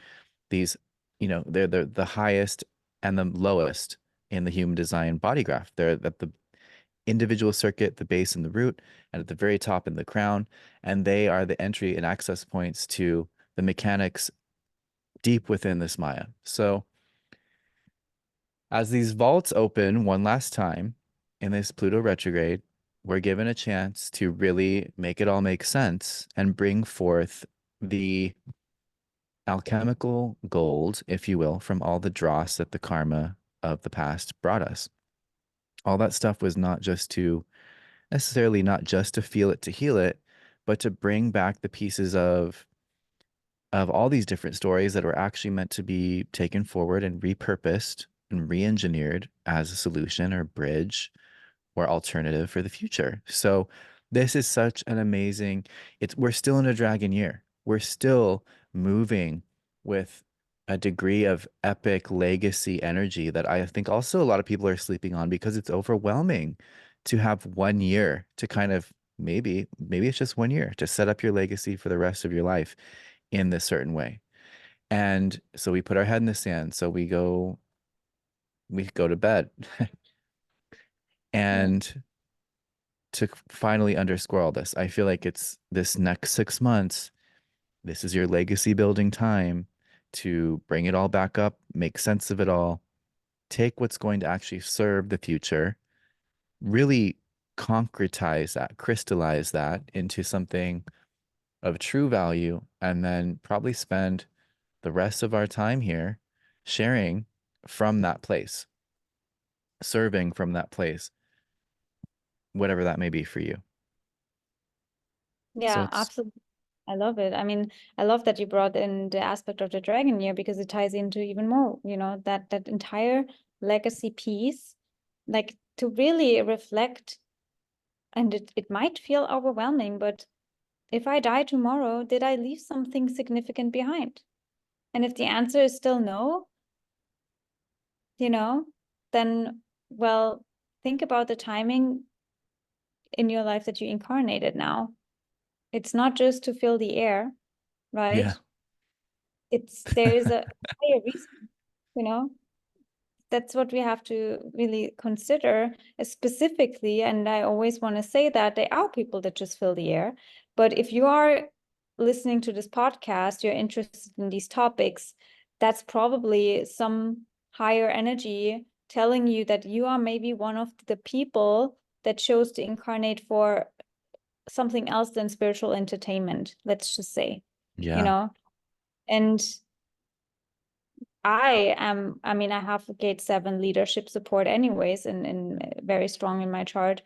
These, they're the highest and the lowest in the human design body graph. They're at the individual circuit, the base and the root, and at the very top in the crown. And they are the entry and access points to the mechanics deep within this Maya. So as these vaults open one last time in this Pluto retrograde, we're given a chance to really make it all make sense and bring forth the alchemical gold, if you will, from all the dross that the karma of the past brought us. All that stuff was not just to necessarily not just to feel it to heal it, but to bring back the pieces of all these different stories that were actually meant to be taken forward and repurposed and re-engineered as a solution or bridge or alternative for the future. So this is such an amazing, we're still in a dragon year. We're still moving with a degree of epic legacy energy that I think also a lot of people are sleeping on because it's overwhelming to have 1 year to kind of maybe it's just 1 year to set up your legacy for the rest of your life in this certain way. And so we put our head in the sand. So we go to bed. Yeah. And to finally underscore all this, I feel like it's this next 6 months. This is your legacy building time to bring it all back up, make sense of it all, take what's going to actually serve the future, really concretize that, crystallize that into something of true value, and then probably spend the rest of our time here sharing from that place, serving from that place, whatever that may be for you. So Yeah, it's, absolutely. I love it. I mean, I love that you brought in the aspect of the dragon year because it ties into even more, that entire legacy piece, like to really reflect, and it might feel overwhelming, but if I die tomorrow, did I leave something significant behind? And if the answer is still no, then, well, think about the timing in your life that you incarnated now. It's not just to fill the air, right? yeah, There is a higher reason, you know? That's what we have to really consider specifically. And I always want to say that there are people that just fill the air. But if you are listening to this podcast, you're interested in these topics, that's probably some higher energy telling you that you are maybe one of the people that chose to incarnate for something else than spiritual entertainment, let's just say, you yeah, know? And I mean, I have gate 7 leadership support anyways, and very strong in my chart.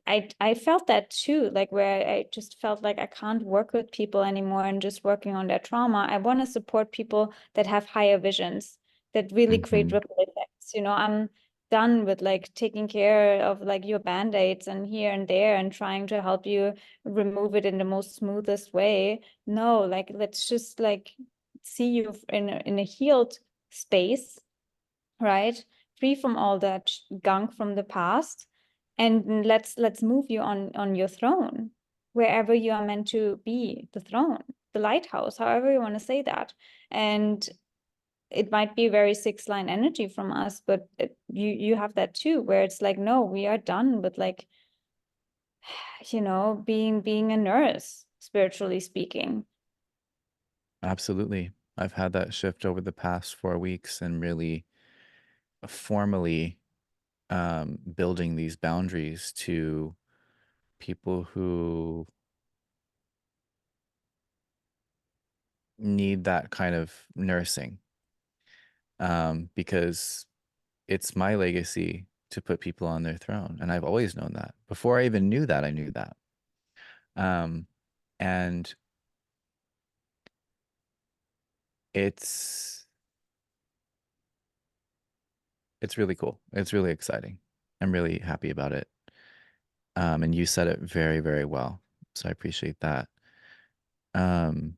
I felt that too, like where I just felt like I can't work with people anymore and just working on their trauma. I want to support people that have higher visions, that really create hmm, ripple effects. I'm done with like taking care of like your band-aids and here and there and trying to help you remove it in the most smoothest way. No, like let's just like see you in a healed space, right? Free from all that gunk from the past, and let's move you on your throne, wherever you are meant to be, the throne, the lighthouse, however you want to say that. And it might be very 6-line energy from us, but you have that too, where it's like, no, we are done with like, being a nurse, spiritually speaking. absolutely. I've had that shift over the past 4 weeks and really formally building these boundaries to people who need that kind of nursing, because it's my legacy to put people on their throne. And I've always known that. Before I even knew that, I knew that. Um, and it's it's really cool. It's really exciting. I'm really happy about it. And you said it very, very well. So I appreciate that. Um,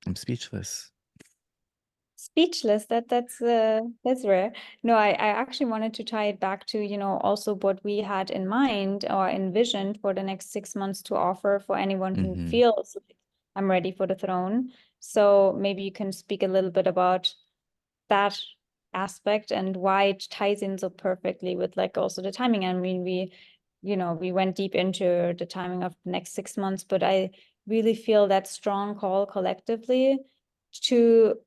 I'm speechless. Speechless. That's rare. No, I actually wanted to tie it back to, also what we had in mind or envisioned for the next 6 months to offer for anyone who Hmm. feels like I'm ready for the throne. So maybe you can speak a little bit about that aspect and why it ties in so perfectly with like also the timing. I mean, we went deep into the timing of the next 6 months, but I really feel that strong call collectively to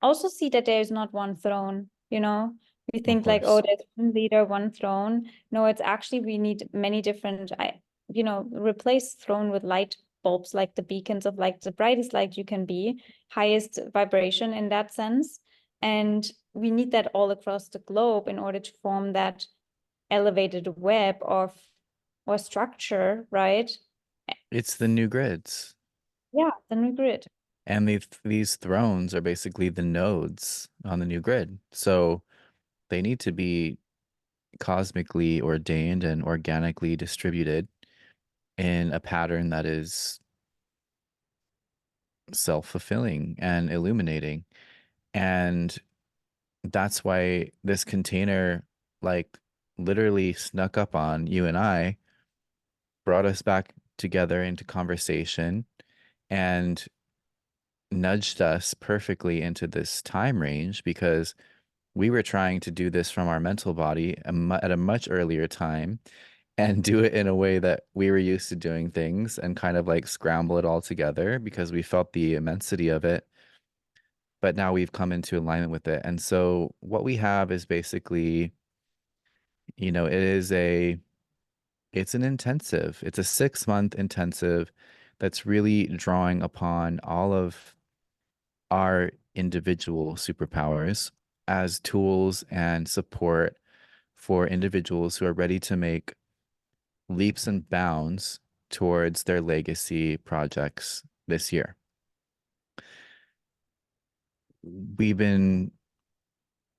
also see that there is not one throne, you know? We Of think like, oh, course. there's one leader, one throne. No, it's actually, we need many different, replace throne with light bulbs, like the beacons of like the brightest light you can be, highest vibration in that sense. And we need that all across the globe in order to form that elevated web of or structure, right? It's the new grids. Yeah, the new grid. And these thrones are basically the nodes on the new grid. So they need to be cosmically ordained and organically distributed in a pattern that is self-fulfilling and illuminating. And that's why this container, like, literally snuck up on you and I, brought us back together into conversation, and nudged us perfectly into this time range because we were trying to do this from our mental body at a much earlier time and do it in a way that we were used to doing things and kind of like scramble it all together because we felt the immensity of it. But now we've come into alignment with it. And so what we have is basically, it's an intensive, it's a 6-month intensive that's really drawing upon all of our individual superpowers as tools and support for individuals who are ready to make leaps and bounds towards their legacy projects this year. We've been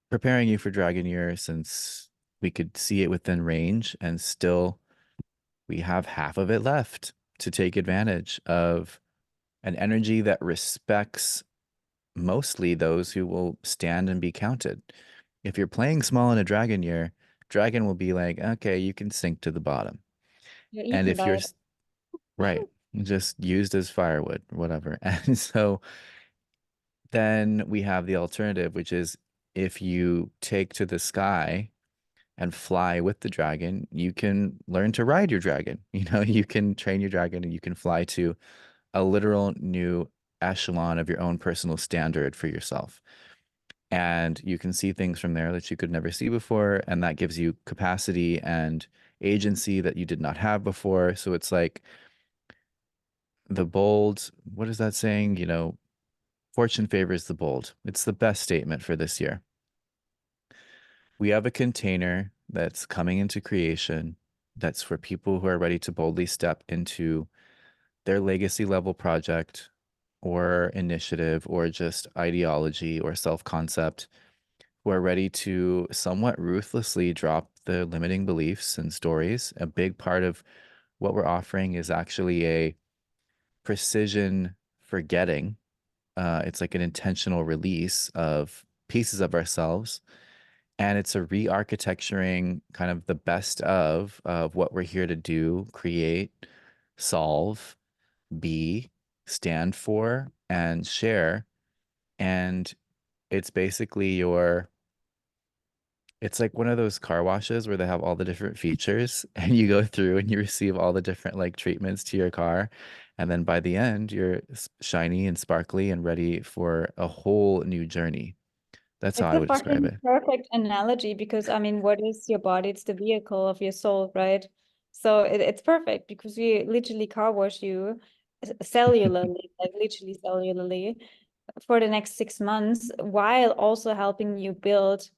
preparing you for Dragon Year since we could see it within range, and still we have half of it left to take advantage of an energy that respects mostly those who will stand and be counted. If you're playing small in a Dragon Year, Dragon will be like, okay, you can sink to the bottom. You're And eaten if by you're it. right, just used as firewood, whatever. And so then we have the alternative, which is if you take to the sky and fly with the dragon, you can learn to ride your dragon. You can train your dragon and you can fly to a literal new echelon of your own personal standard for yourself. And you can see things from there that you could never see before. And that gives you capacity and agency that you did not have before. So it's like the bold, what is that saying? Fortune favors the bold. It's the best statement for this year. We have a container that's coming into creation that's for people who are ready to boldly step into their legacy level project or initiative or just ideology or self-concept, who are ready to somewhat ruthlessly drop the limiting beliefs and stories. A big part of what we're offering is actually a precision forgetting. It's like an intentional release of pieces of ourselves. And it's a re-architecturing, kind of the best of what we're here to do, create, solve, be, stand for, and share. And it's basically it's like one of those car washes where they have all the different features and you go through and you receive all the different like treatments to your car. And then by the end, you're shiny and sparkly and ready for a whole new journey. That's how It's I a would describe fucking it. perfect analogy because I mean, what is your body? It's the vehicle of your soul, right? So it's perfect because we literally car wash you cellularly, like literally cellularly, for the next 6 months, while also helping you build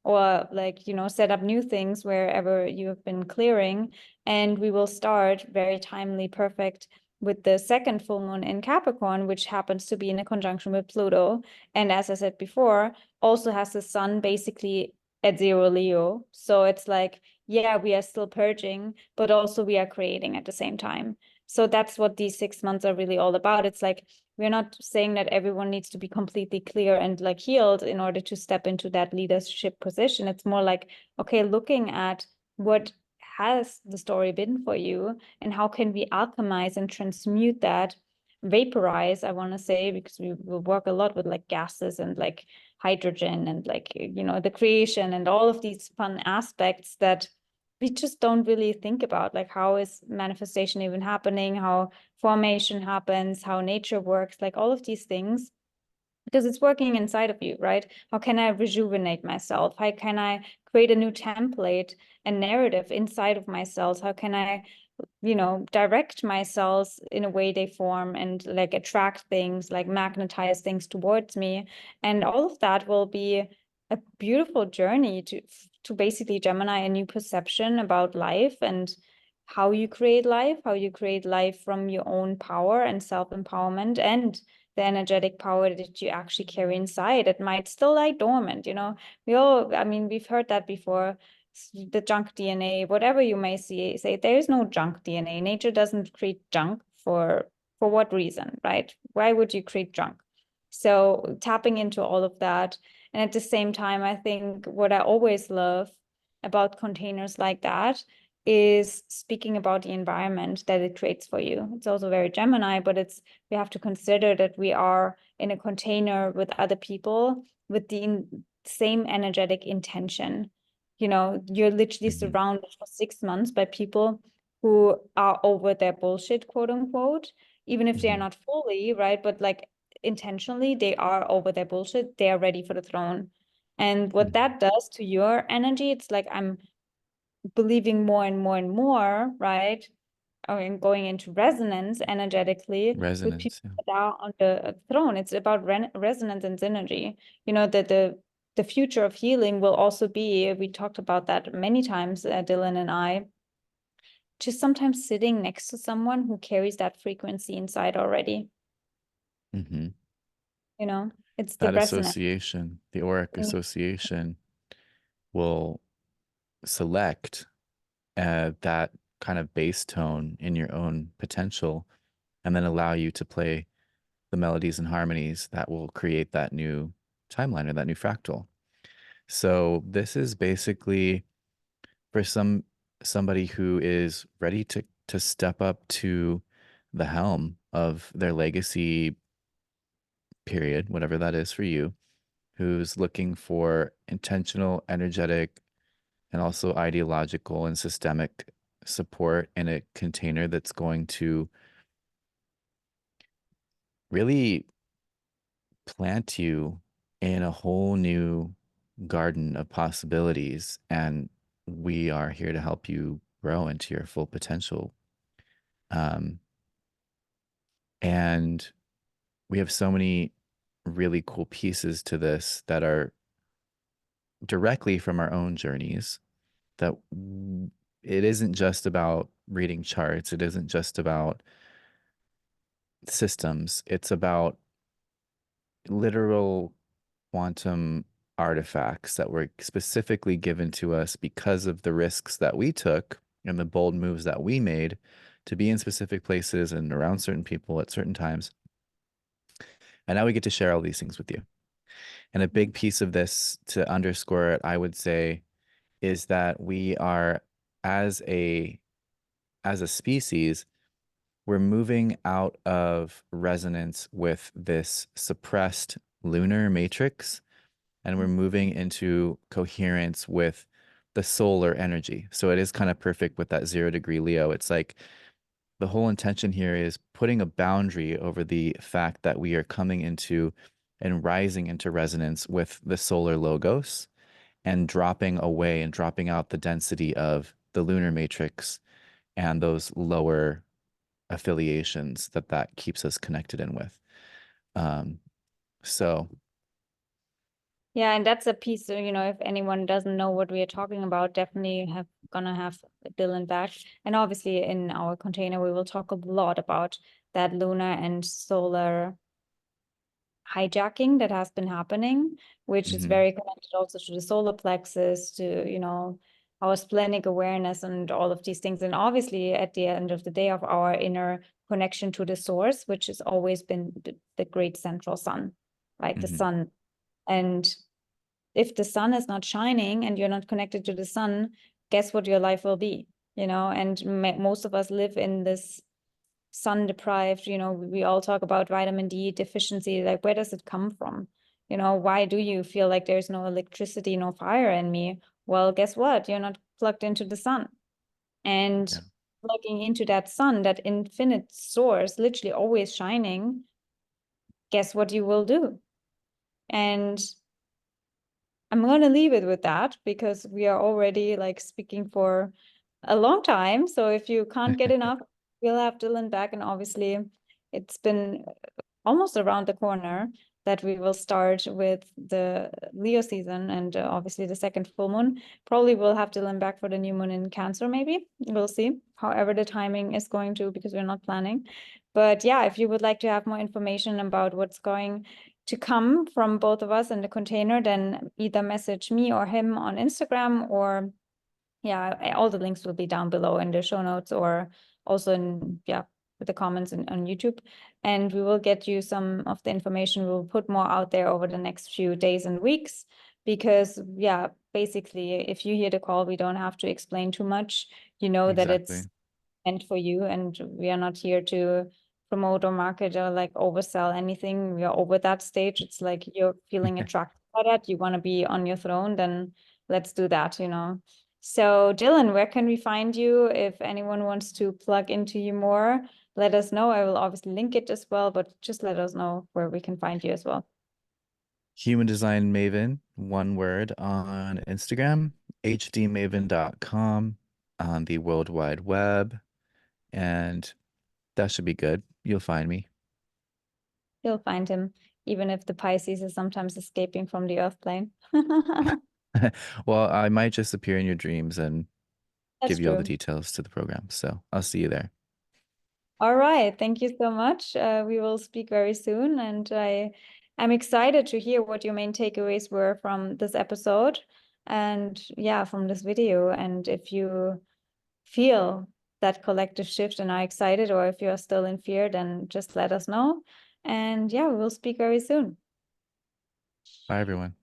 or like, set up new things wherever you have been clearing. And we will start very timely, perfect with the second full moon in Capricorn, which happens to be in a conjunction with Pluto. And as I said before, also has the sun basically at 0 Leo. So it's like, yeah, we are still purging, but also we are creating at the same time. So that's what these 6 months are really all about. It's like, we're not saying that everyone needs to be completely clear and like healed in order to step into that leadership position. It's more like, okay, looking at what has the story been for you and how can we alchemize and transmute that, vaporize, I want to say, because we will work a lot with like gases and like hydrogen and like, the creation and all of these fun aspects that we just don't really think about, like how is manifestation even happening, how formation happens, how nature works, like all of these things. because it's working inside of you, right? How can I rejuvenate myself? How can I create a new template and narrative inside of my cells? How can I, direct my cells in a way they form and like attract things, like magnetize things towards me? And all of that will be a beautiful journey to basically, Gemini, a new perception about life and how you create life from your own power and self-empowerment, and the energetic power that you actually carry inside. It might still lie dormant, we've heard that before, the junk DNA, whatever you may say, there is no junk DNA. Nature doesn't create junk for what reason, right? Why would you create junk? So tapping into all of that. And at the same time, I think what I always love about containers like that is speaking about the environment that it creates for you. It's also very Gemini, but we have to consider that we are in a container with other people with the same energetic intention. You're literally surrounded for 6 months by people who are over their bullshit, quote unquote, even if they are not fully, right? But like intentionally, they are over their bullshit. They are ready for the throne. And what that does to your energy, it's like I'm believing more and more and more, right? And going into resonance energetically with people that are on the throne. It's about resonance and synergy. That the future of healing will also be, we talked about that many times, Dylan and I, just sometimes sitting next to someone who carries that frequency inside already. It's the That resonance. association, the auric association, will select that kind of bass tone in your own potential, and then allow you to play the melodies and harmonies that will create that new timeline or that new fractal. So this is basically for somebody who is ready to step up to the helm of their legacy period, whatever that is for you, who's looking for intentional, energetic, and also ideological and systemic support in a container that's going to really plant you in a whole new garden of possibilities. And we are here to help you grow into your full potential. And we have so many really cool pieces to this that are directly from our own journeys, that it isn't just about reading charts. It isn't just about systems. It's about literal quantum artifacts that were specifically given to us because of the risks that we took and the bold moves that we made to be in specific places and around certain people at certain times. And now we get to share all these things with you. And a big piece of this, to underscore it, I would say, is that we are, as a species, we're moving out of resonance with this suppressed lunar matrix, and we're moving into coherence with the solar energy. So it is kind of perfect with that 0-degree Leo. It's like the whole intention here is putting a boundary over the fact that we are coming into and rising into resonance with the solar logos, and dropping away and dropping out the density of the lunar matrix and those lower affiliations that keeps us connected in with. So yeah, and that's a piece, if anyone doesn't know what we are talking about, definitely gonna have Dylan back. And obviously in our container, we will talk a lot about that lunar and solar hijacking that has been happening, which is very connected also to the solar plexus, to, our splenic awareness and all of these things. And obviously at the end of the day, of our inner connection to the source, which has always been the great central sun, right? The sun. And if the sun is not shining and you're not connected to the sun, guess what your life will be, and most of us live in this sun deprived, we all talk about vitamin D deficiency. Like, where does it come from? Why do you feel like there's no electricity, no fire in me? Well, guess what? You're not plugged into the sun. And plugging into that sun, that infinite source, literally always shining, guess what you will do? And I'm going to leave it with that because we are already like speaking for a long time. So if you can't get enough, we'll have Dylan back. And obviously, it's been almost around the corner that we will start with the Leo season and obviously the second full moon. Probably we'll have Dylan back for the new moon in Cancer, maybe. We'll see. However the timing is going to, because we're not planning. But yeah, if you would like to have more information about what's going to come from both of us in the container, then either message me or him on Instagram, or yeah, all the links will be down below in the show notes, or also in, yeah, with the comments on YouTube. And we will get you some of the information. We'll put more out there over the next few days and weeks, because yeah, basically, if you hear the call, we don't have to explain too much. You know that Exactly. it's meant for you, and we are not here to promote or market or like oversell anything. We are over that stage. It's like you're feeling attracted by that, you want to be on your throne, then let's do that, you know. So Dylan, where can we find you? If anyone wants to plug into you more, let us know. I will obviously link it as well, but just let us know where we can find you as well. HumanDesignMaven, one word, on Instagram, hdmaven.com on the World Wide Web, and that should be good. You'll find me. You'll find him, even if the Pisces is sometimes escaping from the Earth plane. Well, I might just appear in your dreams and That's give you all the true. details to the program. So I'll see you there. All right. Thank you so much. We will speak very soon. And I'm excited to hear what your main takeaways were from this episode and yeah, from this video. And if you feel that collective shift and are excited, or if you're still in fear, then just let us know. And yeah, we will speak very soon. Bye, everyone.